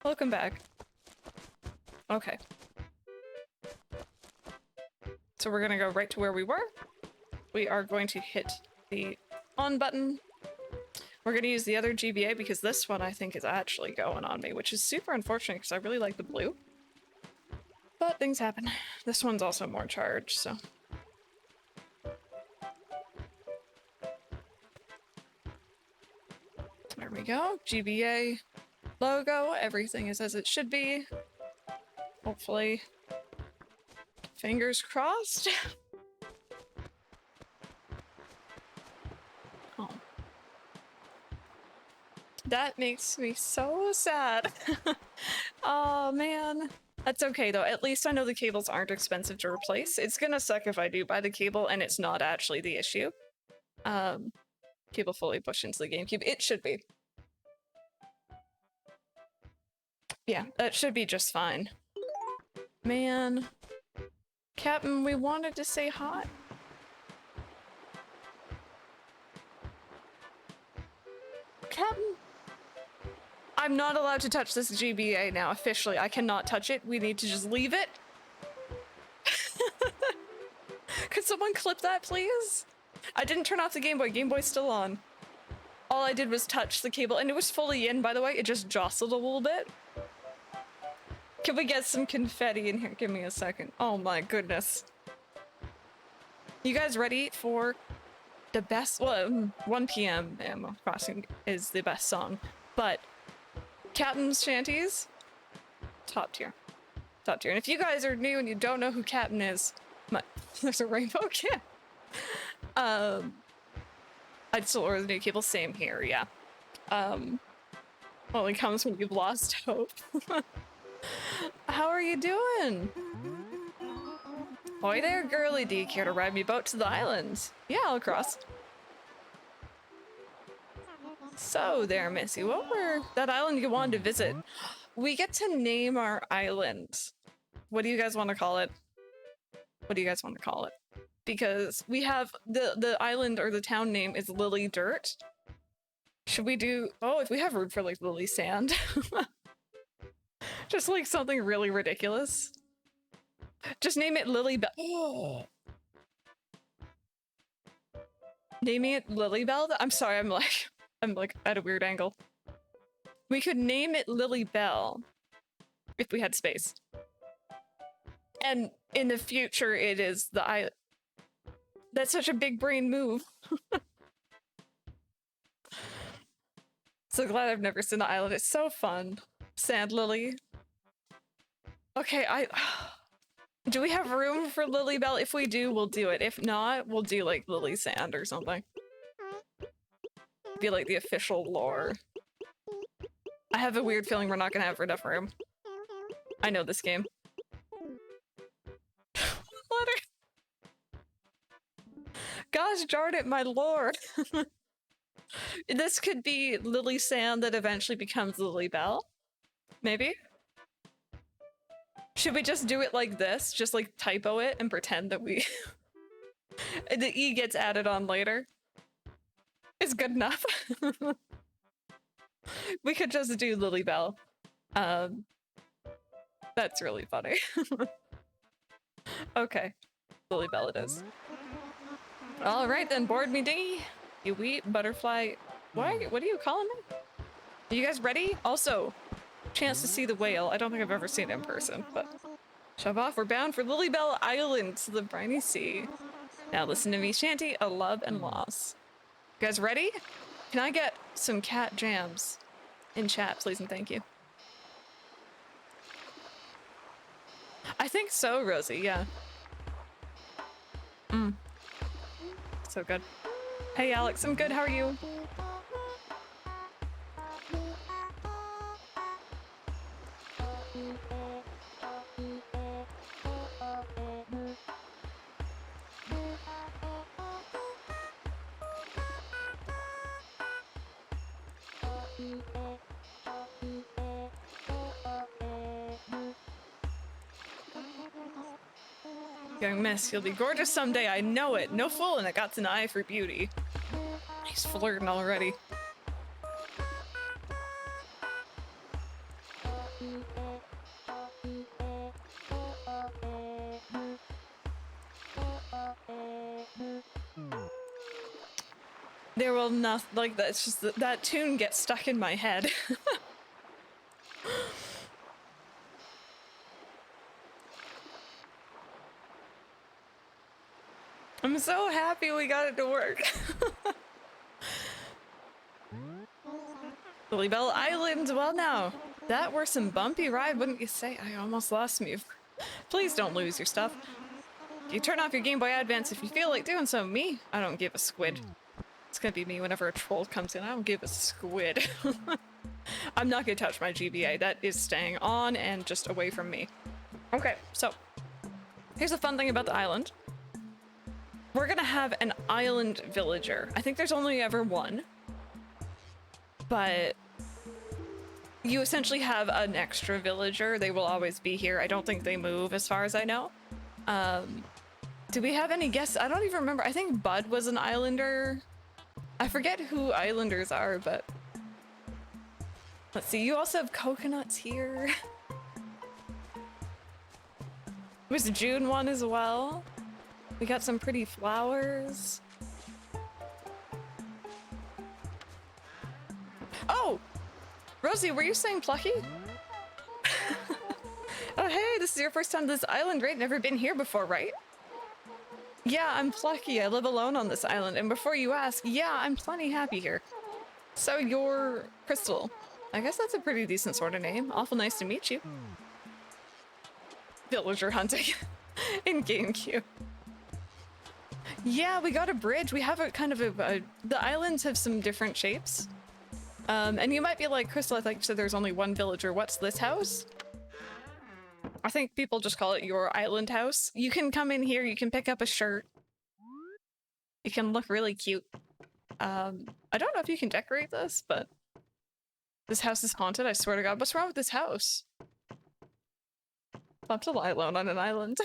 Speaker 1: Welcome back. Okay. So we're gonna go right to where we were. We are going to hit the on button. We're gonna use the other GBA because this one I think is actually going on me, which is super unfortunate because I really like the blue. But things happen. This one's also more charged, so. There we go. GBA logo. Everything is as it should be. Hopefully. Fingers crossed. Oh. That makes me so sad. Oh man. That's okay though. At least I know the cables aren't expensive to replace. It's gonna suck if I do buy the cable and it's not actually the issue. Cable fully pushed into the GameCube. It should be. Yeah, that should be just fine. Man. Captain, we wanted to say hi. Captain? I'm not allowed to touch this GBA now, officially. I cannot touch it. We need to just leave it. Could someone clip that, please? I didn't turn off the Game Boy. Game Boy's still on. All I did was touch the cable, and it was fully in, by the way. It just jostled a little bit. Can we get some confetti in here? Give me a second. Oh my goodness. You guys ready for the best? Well, 1 PM Animal Crossing is the best song, but Captain's Shanties, top tier. Top tier. And if you guys are new and you don't know who Captain is, there's a rainbow kid. I'd still order the new cable. Same here, yeah. Only comes when you've lost hope. How are you doing? Hoy there, girly D. Care to ride me boat to the island? Yeah, I'll cross. So there, Missy, what were that island you wanted to visit? We get to name our island. What do you guys want to call it? What do you guys want to call it? Because we have the island or the town name is Lilydirt. Should we do, oh, if we have room for like Lily Sand. Just like something really ridiculous. Just name it Lilybelle. Oh. Naming it Lilybelle? I'm sorry, I'm like at a weird angle. We could name it Lilybelle if we had space. And in the future, it is the island. That's such a big brain move. So glad I've never seen the island. It's so fun. Sand Lily. Okay, do we have room for Lilybelle? If we do, we'll do it. If not, we'll do like Lily Sand or something. Be like the official lore. I have a weird feeling we're not gonna have enough room. I know this game. Gosh darn it, my lord. This could be Lily Sand that eventually becomes Lilybelle. Maybe? Should we just do it like this? Just like typo it and pretend that we... the E gets added on later? is good enough. We could just do Lilybelle. That's really funny. Okay, Lilybelle it is. All right then, board me dingy. You wheat butterfly. What are you calling me? Are you guys ready? Also, chance to see the whale. I don't think I've ever seen it in person, but shove off. We're bound for Lilybelle Island to the briny sea. Now listen to me shanty, a love and loss. You guys ready? Can I get some cat jams in chat, please and thank you? I think so, Rosie, yeah. So good. Hey Alex, I'm good, how are you? Young miss, you'll be gorgeous someday, I know it. No fooling, it got an eye for beauty. He's flirting already. There will not, like, that's just that tune gets stuck in my head. I'm so happy we got it to work. Lilybelle Island, well now, that were some bumpy ride, wouldn't you say? I almost lost me. Please don't lose your stuff. You turn off your Game Boy Advance if you feel like doing so. Me, I don't give a squid. It's gonna be me whenever a troll comes in. I don't give a squid. I'm not gonna touch my GBA. That is staying on and just away from me. Okay, so here's the fun thing about the island. We're gonna have an island villager. I think there's only ever one, but you essentially have an extra villager. They will always be here. I don't think they move as far as I know. Do we have any guests? I don't even remember. I think Bud was an islander. I forget who islanders are, but let's see. You also have coconuts here. There's a June one as well. We got some pretty flowers. Oh! Rosie, were you saying plucky? Oh, hey, this is your first time to this island, right? Never been here before, right? Yeah, I'm plucky. I live alone on this island. And before you ask, yeah, I'm plenty happy here. So you're Crystal. I guess that's a pretty decent sort of name. Awful nice to meet you. Villager hunting in GameCube. Yeah, we got a bridge. We have a kind of the islands have some different shapes. And you might be like, Crystal, I thought you said there's only one villager. What's this house? I think people just call it your island house. You can come in here, you can pick up a shirt. You can look really cute. I don't know if you can decorate this, but this house is haunted, I swear to God. What's wrong with this house? I'll have to lie alone on an island.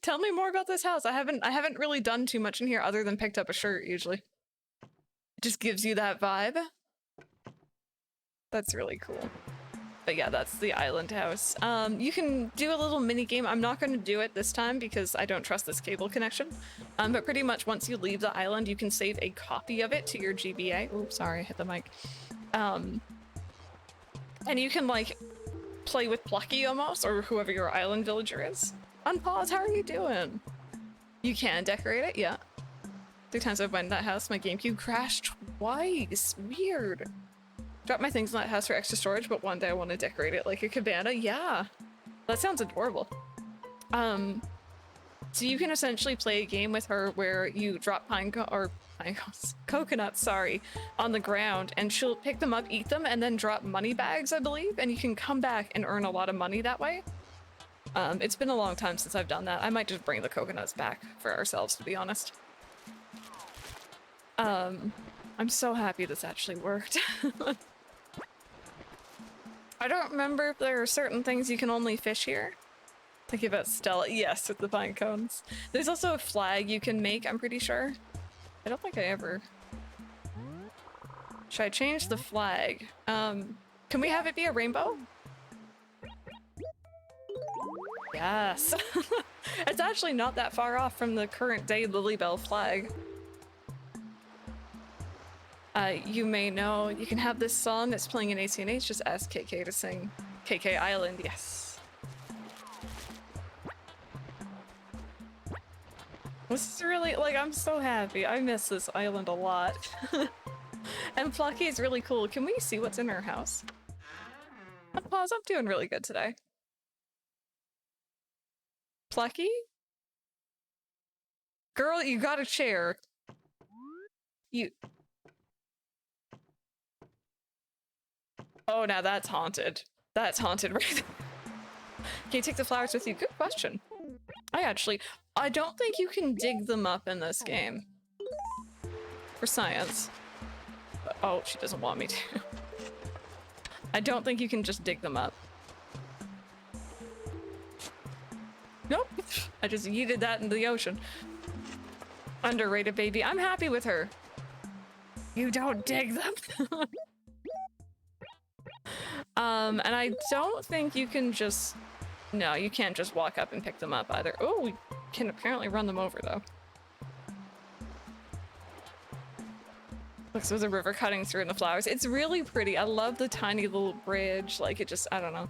Speaker 1: Tell me more about this house. I haven't really done too much in here other than picked up a shirt usually. It just gives you that vibe. That's really cool. But yeah, that's the island house. You can do a little mini game. I'm not going to do it this time because I don't trust this cable connection. But pretty much once you leave the island, you can save a copy of it to your GBA. Oops, sorry, I hit the mic. And you can like play with Plucky almost, or whoever your island villager is. Unpause, how are you doing? You can decorate it, yeah. 3 times I've went in that house, my GameCube crashed twice. Weird. Drop my things in that house for extra storage, but one day I want to decorate it like a cabana. Yeah, that sounds adorable. So you can essentially play a game with her where you drop coconuts, sorry, on the ground, and she'll pick them up, eat them, and then drop money bags, I believe, and you can come back and earn a lot of money that way. It's been a long time since I've done that. I might just bring the coconuts back for ourselves, to be honest. I'm so happy this actually worked. I don't remember if there are certain things you can only fish here. Thinking about Stella. Yes, with the pine cones. There's also a flag you can make, I'm pretty sure. I don't think I ever Should I change the flag? Can we have it be a rainbow? Yes. It's actually not that far off from the current day Lilybelle flag. You may know you can have this song that's playing in ACNH, just ask KK to sing KK Island, yes. This is really, like, I'm so happy. I miss this island a lot. And Plucky is really cool. Can we see what's in her house? Pause, I'm doing really good today. Plucky? Girl, you got a chair. You... Oh, now that's haunted. That's haunted right there. Can you take the flowers with you? Good question. I don't think you can dig them up in this game. For science. But, oh, she doesn't want me to. I don't think you can just dig them up. Nope. I just yeeted that into the ocean. Underrated baby. I'm happy with her. You don't dig them. And I don't think you can just... No, you can't just walk up and pick them up either. Oh, we can apparently run them over though. Looks like there's a river cutting through in the flowers. It's really pretty. I love the tiny little bridge. Like, it just, I don't know.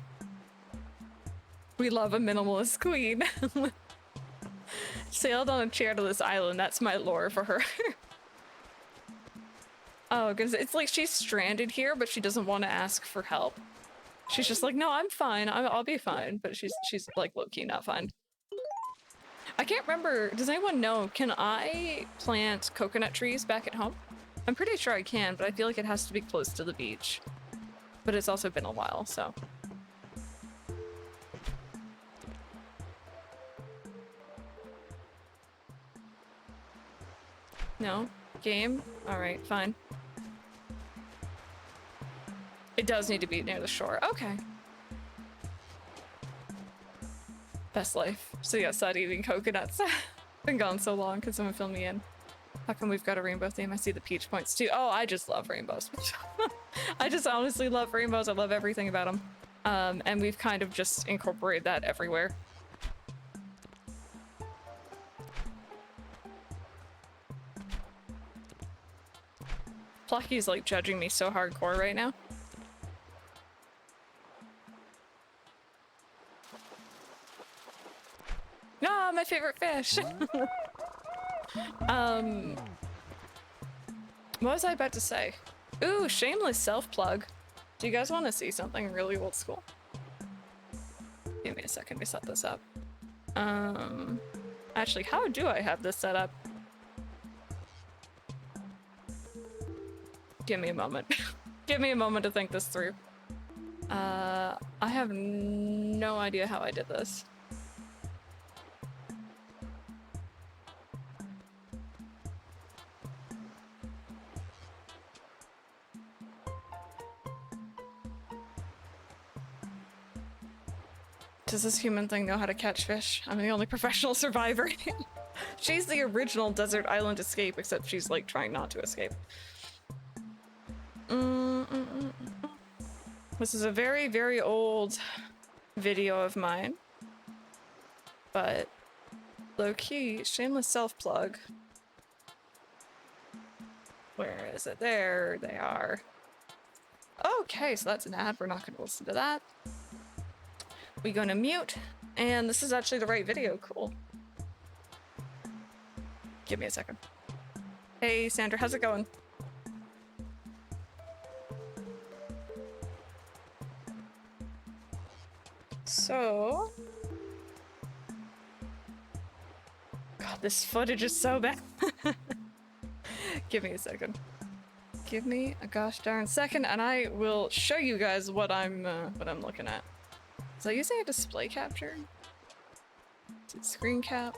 Speaker 1: We love a minimalist queen. Sailed on a chair to this island. That's my lore for her. Oh, because it's like she's stranded here, but she doesn't want to ask for help. She's just like, no, I'm fine. I'll be fine. But she's like low-key not fine. I can't remember. Does anyone know? Can I plant coconut trees back at home? I'm pretty sure I can, but I feel like it has to be close to the beach. But it's also been a while, so. No? Game? Alright, fine. It does need to be near the shore. Okay. Best life. Sitting outside eating coconuts. Been gone so long. Could someone fill me in? How come we've got a rainbow theme? I see the peach points too. Oh, I just love rainbows. I just honestly love rainbows. I love everything about them. And we've kind of just incorporated that everywhere. Plucky's like judging me so hardcore right now. Ah, my favorite fish! What was I about to say? Ooh, shameless self-plug. Do you guys want to see something really old school? Give me a second to set this up. Actually, how do I have this set up? Give me a moment. Give me a moment to think this through. I have no idea how I did this. Does this human thing know how to catch fish? I'm the only professional survivor. She's the original desert island escape, except she's like trying not to escape. This is a very, very old video of mine. But low-key, shameless self-plug. Where is it? There they are. Okay, so that's an ad. We're not going to listen to that. We're going to mute. And this is actually the right video. Cool. Give me a second. Hey, Sandra, how's it going? So... God, this footage is so bad. Give me a second. Give me a gosh darn second, and I will show you guys what I'm looking at. Was I using a display capture? Is it screen cap?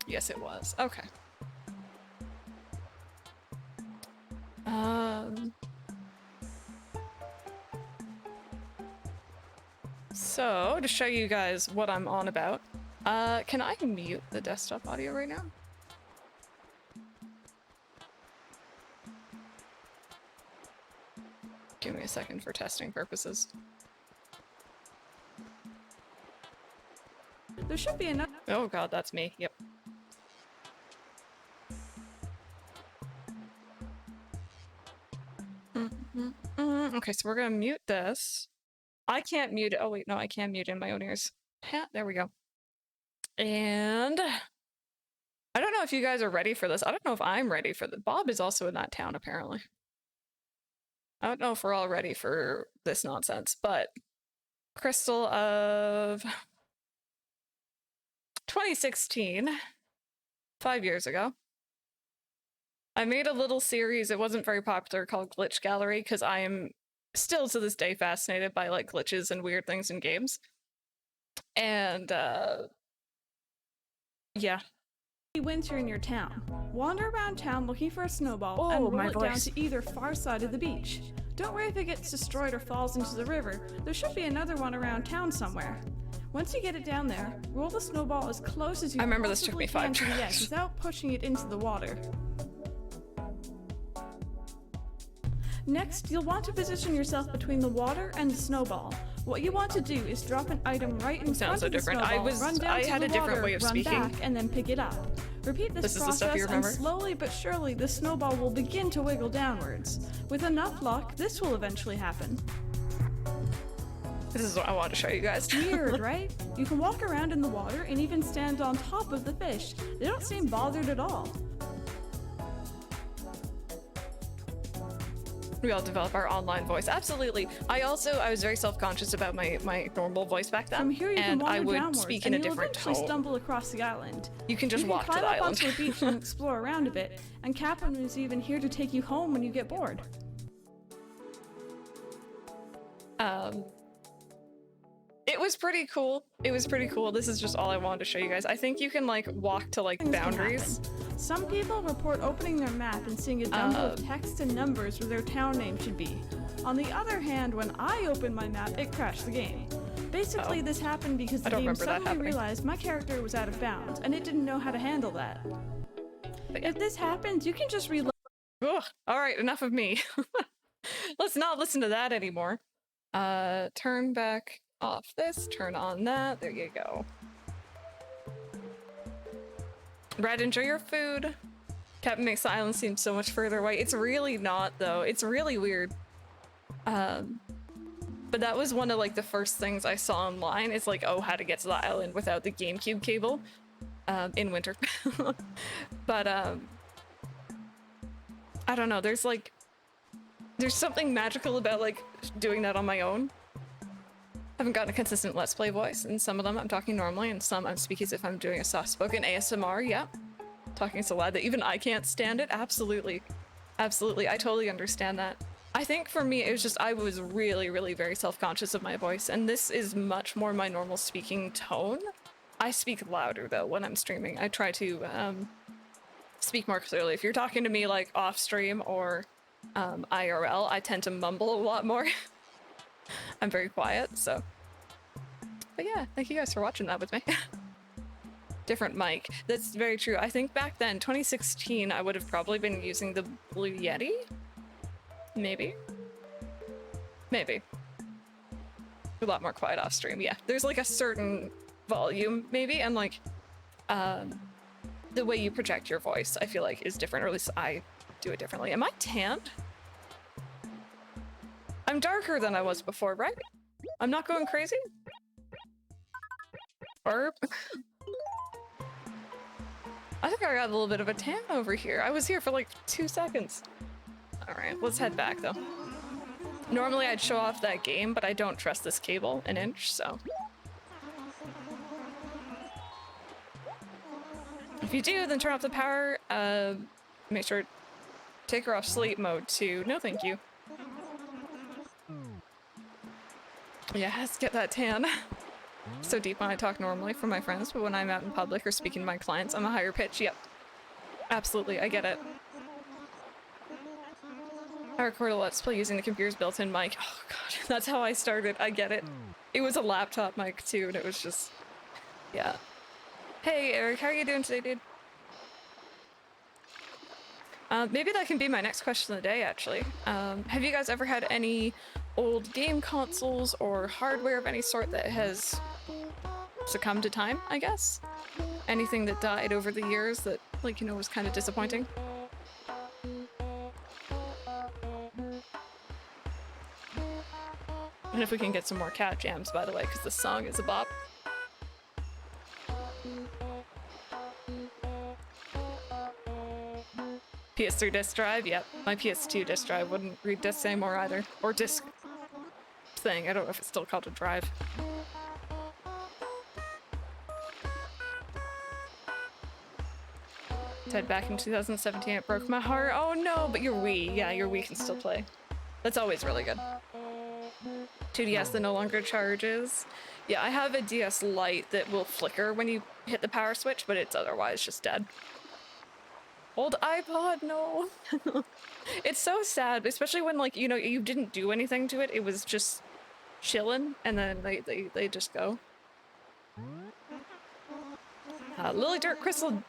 Speaker 1: Yes, it was. Okay. So, to show you guys what I'm on about, can I mute the desktop audio right now? Give me a second for testing purposes.
Speaker 2: There should be enough.
Speaker 1: Oh god, that's me. Yep. Okay, so we're gonna mute this. I can't mute it. Oh wait, no, I can mute in my own ears. There we go. And I don't know if you guys are ready for this. I don't know if I'm ready for this. Bob is also in that town, apparently. I don't know if we're all ready for this nonsense, but Crystal of 2016, 5 years ago, I made a little series. It wasn't very popular, called Glitch Gallery, because I am still to this day fascinated by like glitches and weird things in games. And yeah.
Speaker 2: Winter in your town. Wander around town looking for a snowball and roll it down to either far side of the beach. Don't worry if it gets destroyed or falls into the river. There should be another one around town somewhere. Once you get it down there, roll the snowball as close as you
Speaker 1: remember this took me 5
Speaker 2: to the edge without pushing it into the water. Next, you'll want to position yourself between the water and the snowball. What you want to do is drop an item right in front of the snowball, run down to the water, run back, and then pick it up. Repeat this process, and slowly but surely the snowball will begin to wiggle downwards. With enough luck, this will eventually happen.
Speaker 1: This is what I want to show you guys.
Speaker 2: Weird, right? You can walk around in the water and even stand on top of the fish. They don't seem bothered at all.
Speaker 1: We all develop our online voice. Absolutely. I was very self-conscious about my normal voice back then.
Speaker 2: From here you can
Speaker 1: I
Speaker 2: wander
Speaker 1: would
Speaker 2: downwards,
Speaker 1: speak in a different
Speaker 2: and you'll eventually
Speaker 1: tone.
Speaker 2: stumble across the island.
Speaker 1: You can just walk to the
Speaker 2: climb up
Speaker 1: island.
Speaker 2: onto a beach and explore around a bit, and Captain is even here to take you home when you get bored.
Speaker 1: It was pretty cool. It was pretty cool. This is just all I wanted to show you guys. I think you can like walk to like boundaries.
Speaker 2: Some people report opening their map and seeing a jumble of text and numbers where their town name should be. On the other hand, when I opened my map, it crashed the game. Basically, this happened because the game suddenly realized my character was out of bounds, and it didn't know how to handle that. If this happens, you can just reload.
Speaker 1: Ugh, all right, enough of me. Let's not listen to that anymore. Turn back off this, turn on that. There you go. Red, enjoy your food. Captain makes the island seem so much further away. It's really not, though. It's really weird. But that was one of like the first things I saw online. It's like, oh, how to get to the island without the GameCube cable in winter. But I don't know. There's something magical about like doing that on my own. I haven't gotten a consistent Let's Play voice. In some of them I'm talking normally, and some I'm speaking as if I'm doing a soft-spoken ASMR, yeah. Talking so loud that even I can't stand it. Absolutely. Absolutely. I totally understand that. I think for me, it was just I was really, really very self-conscious of my voice, and this is much more my normal speaking tone. I speak louder, though, when I'm streaming. I try to speak more clearly. If you're talking to me, like, off-stream or IRL, I tend to mumble a lot more. I'm very quiet, so. But yeah, thank you guys for watching that with me. Different mic. That's very true. I think back then, 2016, I would have probably been using the Blue Yeti? Maybe. Maybe. A lot more quiet off stream, yeah. There's like a certain volume, maybe, and like, the way you project your voice, I feel like, is different, or at least I do it differently. Am I tanned? I'm darker than I was before, right? I'm not going crazy? Burp. I think I got a little bit of a tan over here. I was here for like 2 seconds. Alright, let's head back though. Normally I'd show off that game, but I don't trust this cable an inch, so. If you do, then turn off the power. Make sure to take her off sleep mode too. No thank you. Yeah, let's get that tan. So deep when I talk normally for my friends, but when I'm out in public or speaking to my clients, I'm a higher pitch. Yep. Absolutely, I get it. I record a Let's Play using the computer's built-in mic. Oh god, that's how I started. I get it. It was a laptop mic too, and it was just... Yeah. Hey Eric, how are you doing today, dude? Maybe that can be my next question of the day, actually. Have you guys ever had any old game consoles or hardware of any sort that has succumbed to time, I guess? Anything that died over the years that, like, you know, was kind of disappointing? And if we can get some more cat jams, by the way, because the song is a bop. PS3 disk drive? Yep. My PS2 disk drive wouldn't read discs anymore either. Or disk thing. I don't know if it's still called a drive. Dead back in 2017, it broke my heart. Oh no, but your Wii. Yeah, your Wii can still play. That's always really good. 2DS that no longer charges. Yeah, I have a DS Lite that will flicker when you hit the power switch, but it's otherwise just dead. Old iPod, no. It's so sad, especially when, like, you know, you didn't do anything to it. It was just chilling, and then they just go. Lilydirt Crystal,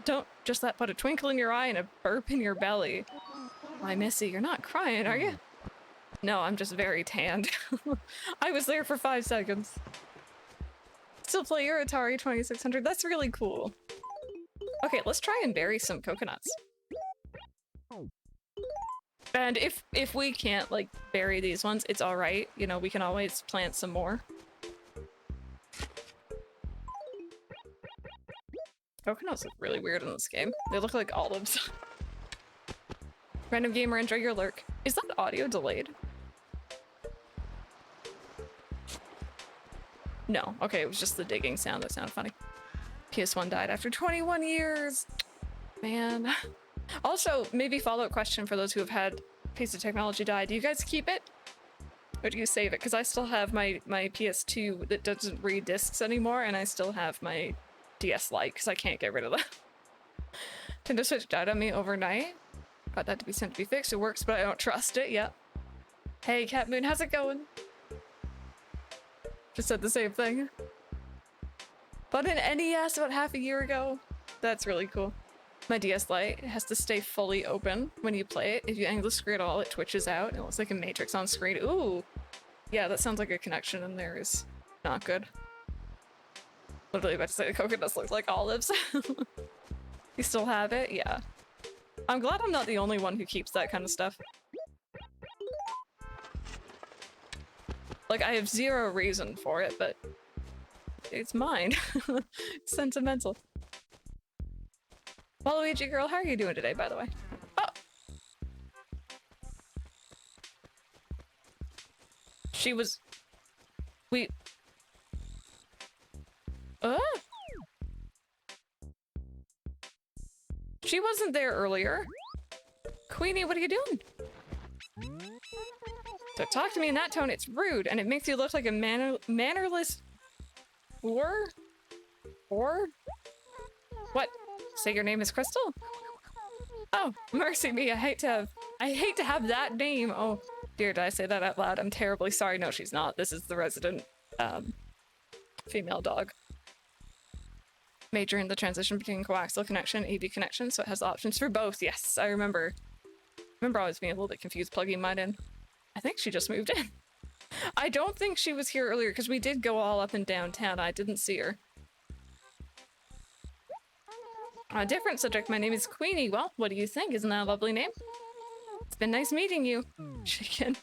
Speaker 1: don't just let put a twinkle in your eye and a burp in your belly. Why, Missy, you're not crying, are you? No, I'm just very tanned. I was there for 5 seconds. Still play your Atari 2600. That's really cool. Okay, let's try and bury some coconuts. And if we can't, like, bury these ones, it's alright. You know, we can always plant some more. Coconuts look really weird in this game. They look like olives. Random gamer, enjoy your lurk. Is that audio delayed? No. Okay, it was just the digging sound that sounded funny. PS1 died after 21 years! Man. Also, maybe follow-up question for those who have had a piece of technology die. Do you guys keep it? Or do you save it? Because I still have my PS2 that doesn't read discs anymore, and I still have my DS Lite, because I can't get rid of that. Nintendo Switch died on me overnight. Got that to be sent to be fixed. It works, but I don't trust it. Yep. Hey, Cat Moon, how's it going? Just said the same thing. Bought an NES about half a year ago. That's really cool. My DS Lite has to stay fully open when you play it. If you angle the screen at all, it twitches out. It looks like a matrix on screen. Ooh. Yeah, that sounds like a connection in there is not good. Literally about to say the coconuts look like olives. You still have it? Yeah. I'm glad I'm not the only one who keeps that kind of stuff. Like, I have zero reason for it, but it's mine. It's sentimental. Waluigi girl, how are you doing today, by the way? Oh! She was... We... She wasn't there earlier. Queenie, what are you doing? Don't talk to me in that tone, it's rude, and it makes you look like a mannerless... Or? What? Say your name is Crystal? Oh, mercy me, I hate to have that name. Oh, dear, did I say that out loud? I'm terribly sorry. No, she's not. This is the resident, female dog. Major in the transition between coaxial connection and AV connection, so it has options for both. Yes, I remember. I was being a little bit confused plugging mine in. I think she just moved in. I don't think she was here earlier, because we did go all up and downtown. I didn't see her. A different subject. My name is Queenie. Well, what do you think? Isn't that a lovely name? It's been nice meeting you. Chicken.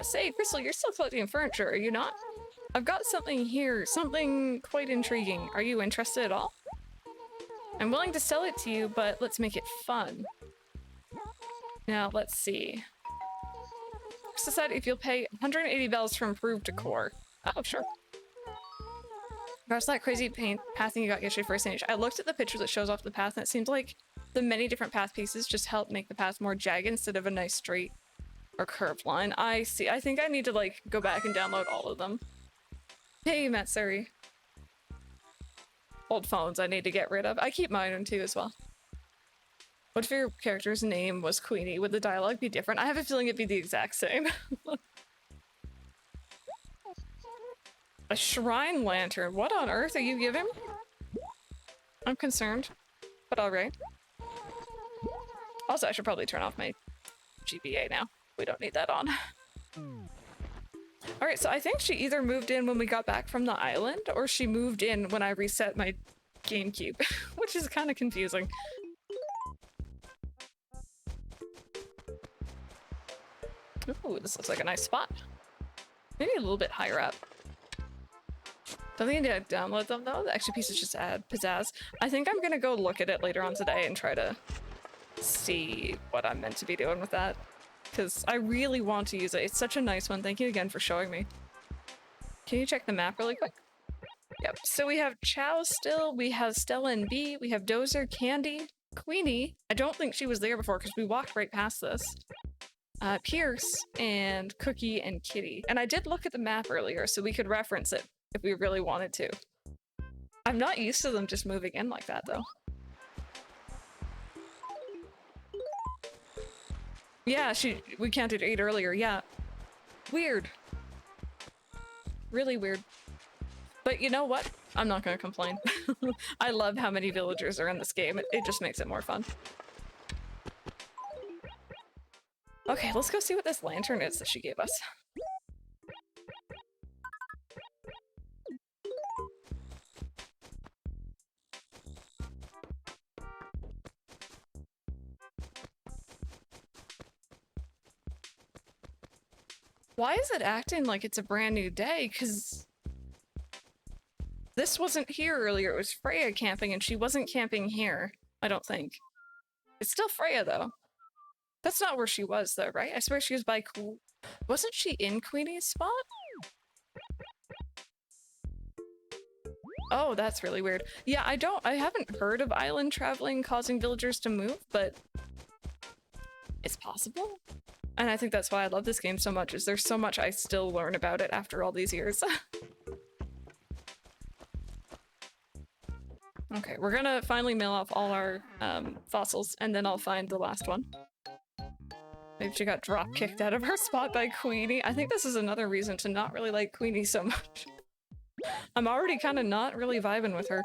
Speaker 1: Say, Crystal, you're still collecting furniture, are you not? I've got something here, something quite intriguing. Are you interested at all? I'm willing to sell it to you, but let's make it fun. Now, let's see. Society, if you'll pay 180 bells for improved decor. Oh, sure. That's that crazy paint pathing you got yesterday for ACNH. I looked at the picture that shows off the path, and it seems like the many different path pieces just help make the path more jagged instead of a nice straight or curved line. I see. I think I need to, like, go back and download all of them. Hey, Matsuri. Old phones I need to get rid of. I keep mine on too as well. What if your character's name was Queenie? Would the dialogue be different? I have a feeling it'd be the exact same. A shrine lantern. What on earth are you giving? I'm concerned, but alright. Also, I should probably turn off my GBA now. We don't need that on. Alright, so I think she either moved in when we got back from the island, or she moved in when I reset my GameCube, which is kind of confusing. Ooh, this looks like a nice spot. Maybe a little bit higher up. Don't think I need to download them though. The extra pieces just add pizzazz. I think I'm gonna go look at it later on today and try to see what I'm meant to be doing with that. Because I really want to use it. It's such a nice one. Thank you again for showing me. Can you check the map really quick? Yep. So we have Chow still, we have Stella and B, we have Dozer, Candy, Queenie. I don't think she was there before because we walked right past this. Pierce, and Cookie, and Kitty. And I did look at the map earlier so we could reference it if we really wanted to. I'm not used to them just moving in like that though. Yeah, we counted 8 earlier, yeah. Weird. Really weird. But you know what? I'm not gonna complain. I love how many villagers are in this game. It just makes it more fun. Okay, let's go see what this lantern is that she gave us. Why is it acting like it's a brand new day? Because this wasn't here earlier. It was Freya camping, and she wasn't camping here, I don't think. It's still Freya, though. That's not where she was, though, right? I swear she was by Wasn't she in Queenie's spot? Oh, that's really weird. Yeah, I haven't heard of island traveling causing villagers to move, but it's possible. And I think that's why I love this game so much, is there's so much I still learn about it after all these years. Okay, we're gonna finally mail off all our fossils, and then I'll find the last one. Maybe she got drop kicked out of her spot by Queenie. I think this is another reason to not really like Queenie so much. I'm already kind of not really vibing with her.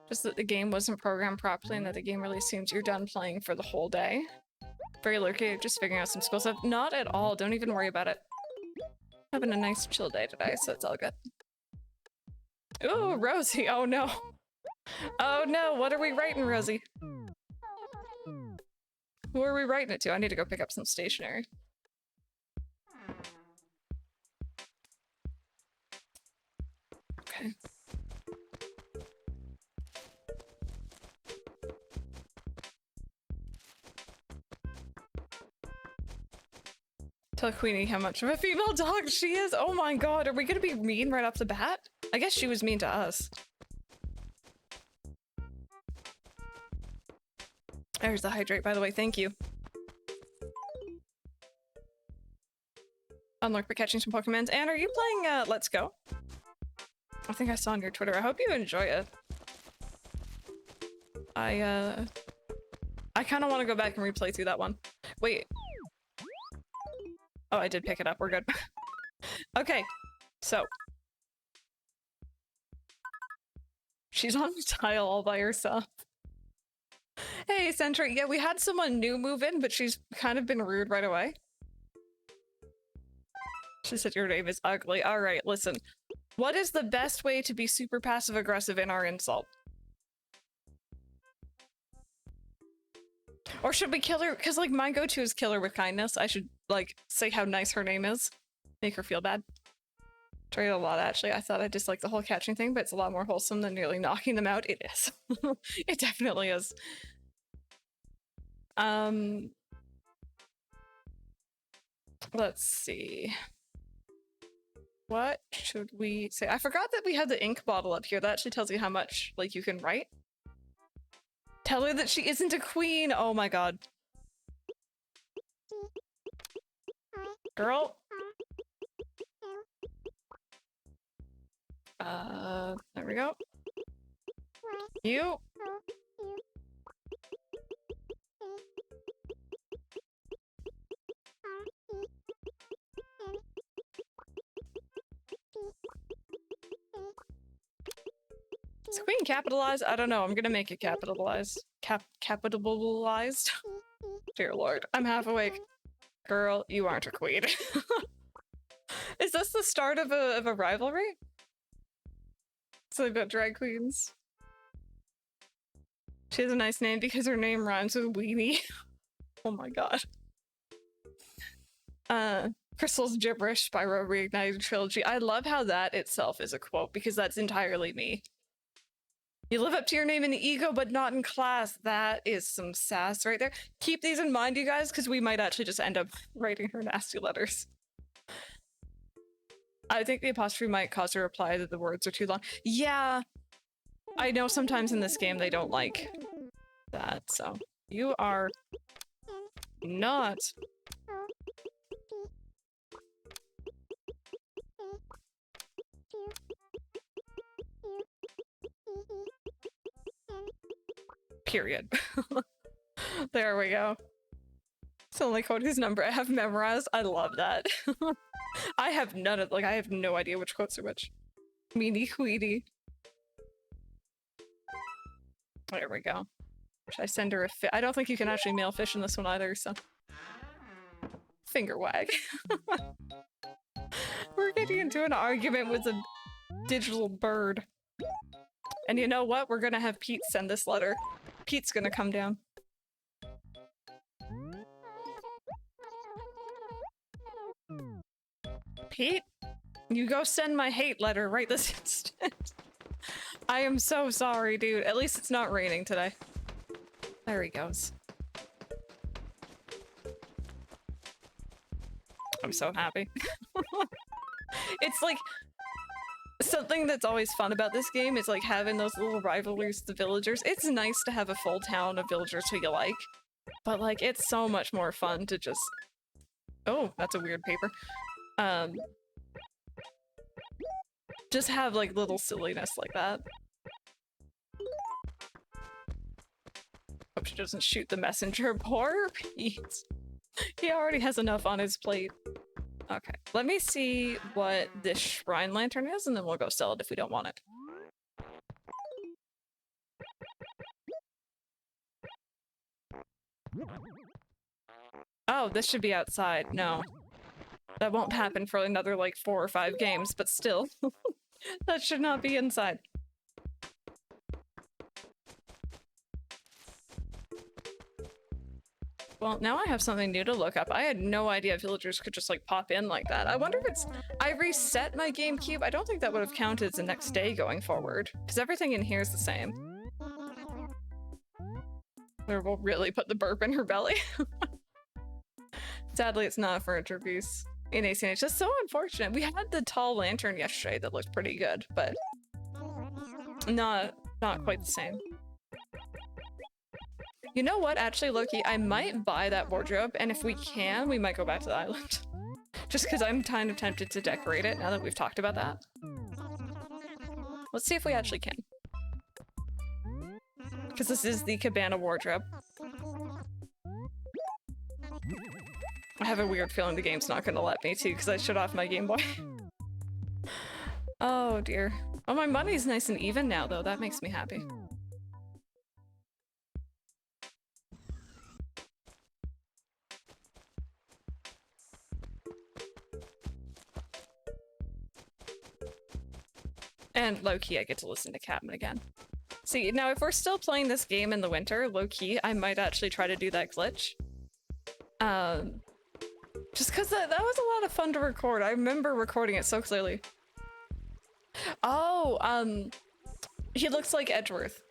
Speaker 1: Just that the game wasn't programmed properly and that the game really assumes you're done playing for the whole day. Very lurky, just figuring out some school stuff. Not at all, don't even worry about it. Having a nice chill day today, so it's all good. Ooh, Rosie, oh no. Oh no, what are we writing, Rosie? Who are we writing it to? I need to go pick up some stationery. Okay. Tell Queenie how much of a female dog she is. Oh my god, are we gonna be mean right off the bat? I guess she was mean to us. There's the hydrate, by the way, thank you. Unlock by catching some Pokemons. Anne, are you playing Let's Go? I think I saw on your Twitter. I hope you enjoy it. I kind of want to go back and replay through that one. Wait. Oh, I did pick it up. We're good. Okay, so. She's on the tile all by herself. Hey, Sentry. Yeah, we had someone new move in, but she's kind of been rude right away. She said your name is ugly. All right, listen. What is the best way to be super passive-aggressive in our insult? Or should we kill her? Because, like, my go-to is kill her with kindness. I should, like, say how nice her name is. Make her feel bad. Tried a lot, actually. I thought I disliked the whole catching thing, but it's a lot more wholesome than nearly knocking them out. It is. It definitely is. Let's see. What should we say? I forgot that we had the ink bottle up here. That actually tells you how much, like, you can write. Tell her that she isn't a queen! Oh my god. Girl. There we go. You. Is queen capitalized? I don't know. I'm gonna make it capitalized. Capitalized? Dear Lord. I'm half awake. Girl, you aren't a queen. Is this the start of a rivalry? So they've got drag queens. She has a nice name because her name rhymes with weenie. Oh my god. Crystal's Gibberish, Spyro Reignited Trilogy. I love how that itself is a quote because that's entirely me. You live up to your name in ego, but not in class. That is some sass right there. Keep these in mind, you guys, because we might actually just end up writing her nasty letters. I think the apostrophe might cause her to reply that the words are too long. Yeah, I know sometimes in this game they don't like that, so you are not. Period. There we go. It's the only code whose number I have memorized. I love that. I have none of, like, I have no idea which quotes are which. Meanie Queenie. There we go. Should I send her a fish? I don't think you can actually mail fish in this one either, so. Finger wag. We're getting into an argument with a digital bird. And you know what? We're gonna have Pete send this letter. Pete's gonna come down. Pete, you go send my hate letter right this instant. I am so sorry, dude. At least it's not raining today. There he goes. I'm so happy. It's like something that's always fun about this game is like having those little rivalries with the villagers. It's nice to have a full town of villagers who you like, but like it's so much more fun to just— oh, that's a weird paper. Just have like little silliness like that. Hope she doesn't shoot the messenger. Poor Pete. He already has enough on his plate. Okay, let me see what this shrine lantern is, and then we'll go sell it if we don't want it. Oh, this should be outside. No. That won't happen for another, like, 4 or 5 games, but still. That should not be inside. Well, now I have something new to look up. I had no idea villagers could just, like, pop in like that. I wonder if it's— I reset my GameCube. I don't think that would have counted as the next day going forward, because everything in here is the same. Or we'll really put the burp in her belly. Sadly, it's not a furniture piece in ACNH. That's so unfortunate. We had the tall lantern yesterday that looked pretty good, but not quite the same. You know what? Actually, Loki, I might buy that wardrobe, and if we can, we might go back to the island. Just because I'm kind of tempted to decorate it now that we've talked about that. Let's see if we actually can. Because this is the cabana wardrobe. I have a weird feeling the game's not going to let me too, because I shut off my Game Boy. Oh dear. Oh, my money's nice and even now, though. That makes me happy. And low-key, I get to listen to Catman again. See, now if we're still playing this game in the winter, low-key, I might actually try to do that glitch. Just because that was a lot of fun to record. I remember recording it so clearly. Oh, he looks like Edgeworth.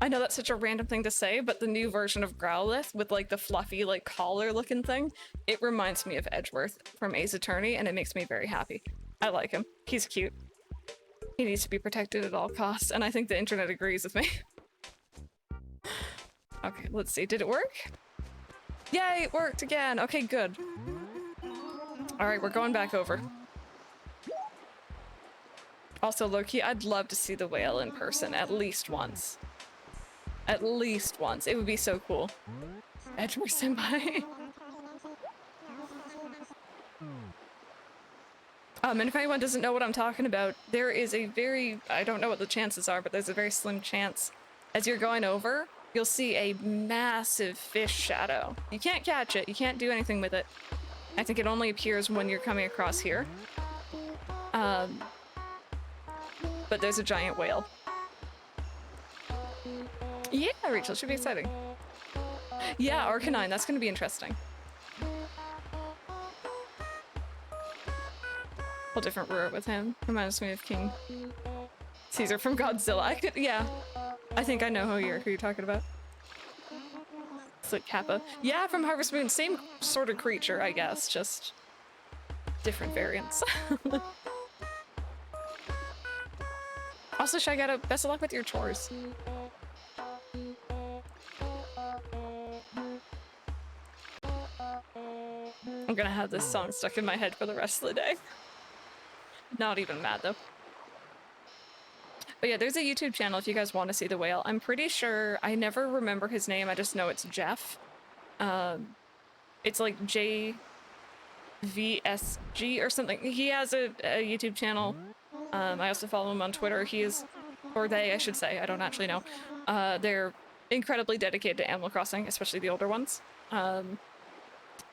Speaker 1: I know that's such a random thing to say, but the new version of Growlithe with like the fluffy like collar looking thing, it reminds me of Edgeworth from Ace Attorney, and it makes me very happy. I like him. He's cute. He needs to be protected at all costs, and I think the internet agrees with me. Okay, let's see. Did it work? Yay, it worked again. Okay, good. All right, we're going back over. Also, low-key, I'd love to see the whale in person at least once. At least once. It would be so cool. Edgeworth Senpai. And if anyone doesn't know what I'm talking about, there is a very, I don't know what the chances are, but there's a very slim chance as you're going over, you'll see a massive fish shadow. You can't catch it, you can't do anything with it. I think it only appears when you're coming across here. But there's a giant whale. Yeah, Rachel, should be exciting. Yeah, Arcanine, that's gonna be interesting. Whole different route with him. Reminds me of King Caesar from Godzilla. I could, yeah. I think I know who you're talking about. It's like Kappa. Yeah, from Harvest Moon. Same sort of creature, I guess. Just different variants. Also, Shagata, best of luck with your chores. I'm gonna have this song stuck in my head for the rest of the day. Not even mad though. But yeah, there's a YouTube channel if you guys want to see the whale. I'm pretty sure, I never remember his name, I just know it's Jeff. It's like JVSG or something. He has a YouTube channel. I also follow him on Twitter. He is, or they, I should say, I don't actually know. They're incredibly dedicated to Animal Crossing, especially the older ones.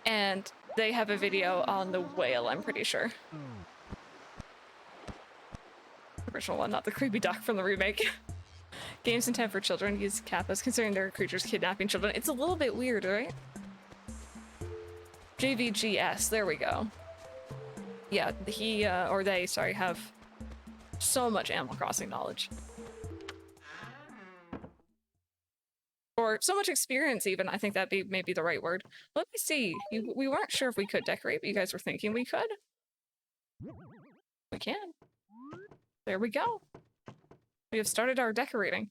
Speaker 1: And they have a video on the whale, I'm pretty sure. Original one, not the creepy duck from the remake. Games intended for children use kappas considering they're creatures kidnapping children. It's a little bit weird, right? JVGS, there we go. Yeah, he, or they, sorry, have so much Animal Crossing knowledge. Or so much experience even, I think that'd be maybe the right word. Let me see, we weren't sure if we could decorate, but you guys were thinking we could? We can. There we go. We have started our decorating.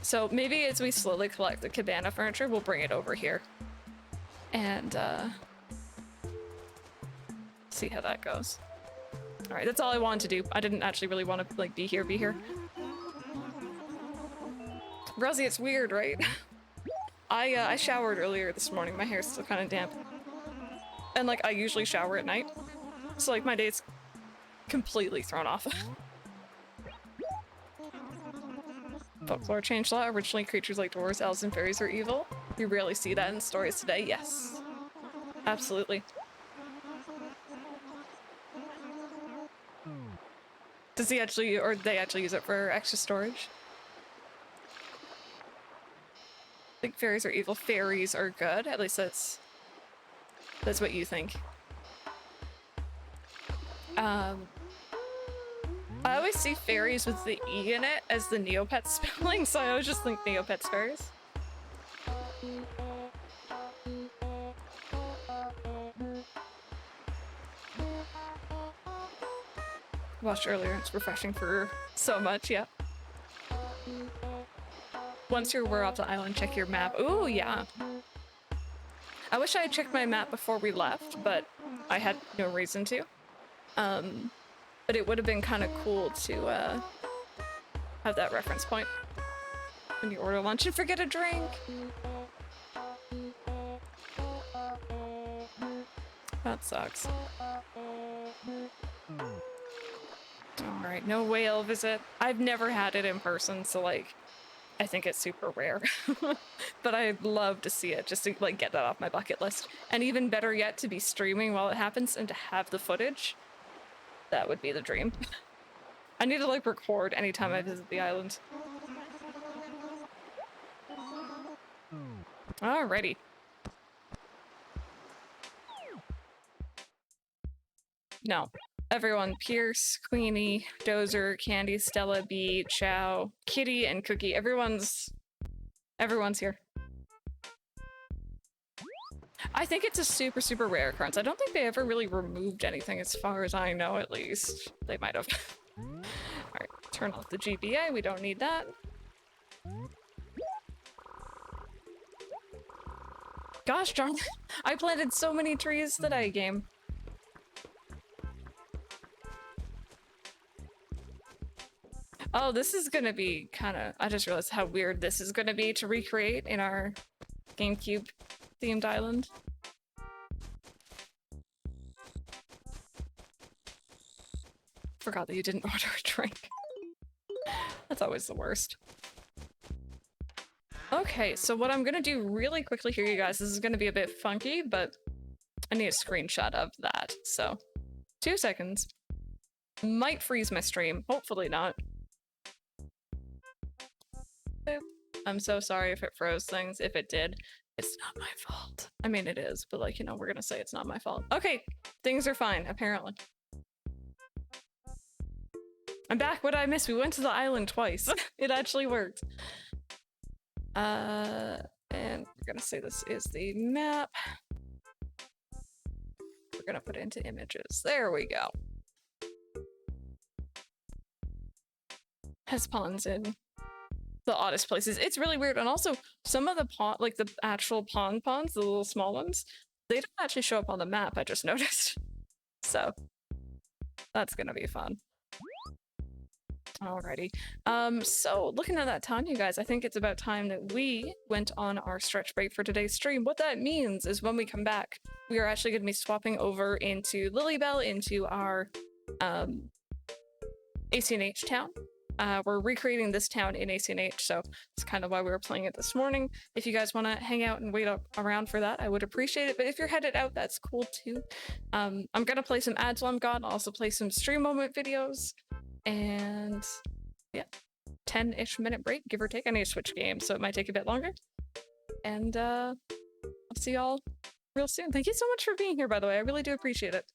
Speaker 1: So maybe as we slowly collect the cabana furniture, we'll bring it over here. And, see how that goes. Alright, that's all I wanted to do. I didn't actually really want to, like, be here. Rosie, it's weird, right? I showered earlier this morning. My hair's still kind of damp. And, like, I usually shower at night. So, like, my day's completely thrown off. Folklore changed a lot. Originally, creatures like dwarves, elves, and fairies were evil. You rarely see that in stories today. Yes. Absolutely. Does he actually, or they actually use it for extra storage? I think fairies are evil. Fairies are good. At least that's what you think. I always see fairies with the E in it as the Neopet spelling, so I always just think Neopets fairies. Watched earlier, it's refreshing for so much, yeah. Once we're off the island, check your map. Ooh, yeah. I wish I had checked my map before we left, but I had no reason to. But it would have been kind of cool to have that reference point when you order lunch and forget a drink. That sucks. Alright, no whale visit. I've never had it in person, so like, I think it's super rare. But I'd love to see it, just to like get that off my bucket list. And even better yet, to be streaming while it happens and to have the footage. That would be the dream. I need to like record anytime I visit the island. Alrighty. No. Everyone, Pierce, Queenie, Dozer, Candy, Stella, Bee, Chow, Kitty, and Cookie. Everyone's here. I think it's a super, super rare occurrence. I don't think they ever really removed anything as far as I know, at least. They might have. Alright, turn off the GBA. We don't need that. Gosh darn it. I planted so many trees today, game. Oh, this is gonna be kind of... I just realized how weird this is gonna be to recreate in our GameCube themed island. Forgot that you didn't order a drink. That's always the worst. Okay, so what I'm gonna do really quickly here, you guys, this is gonna be a bit funky, but I need a screenshot of that, so 2 seconds. Might freeze my stream, hopefully not. Boop. I'm so sorry if it froze things. If it did, it's not my fault. I mean, it is, but like, you know, we're gonna say it's not my fault. Okay, things are fine, apparently. I'm back. What did I miss? We went to the island twice. It actually worked. And we're gonna say this is the map. We're gonna put it into images. There we go. Has ponds in the oddest places. It's really weird. And also, some of the pond, like the actual ponds, the little small ones, they don't actually show up on the map, I just noticed. So, that's gonna be fun. Alrighty. So looking at that time, you guys, I think it's about time that we went on our stretch break for today's stream. What that means is when we come back, we are actually going to be swapping over into Lilybelle, into our ACNH town. We're recreating this town in ACNH, so it's kind of why we were playing it this morning. If you guys want to hang out and wait around for that, I would appreciate it. But if you're headed out, that's cool too. I'm going to play some ads while I'm gone, also play some stream moment videos. And yeah, 10-ish minute break, give or take. I need to switch games, so it might take a bit longer. And I'll see y'all real soon. Thank you so much for being here, by the way. I really do appreciate it.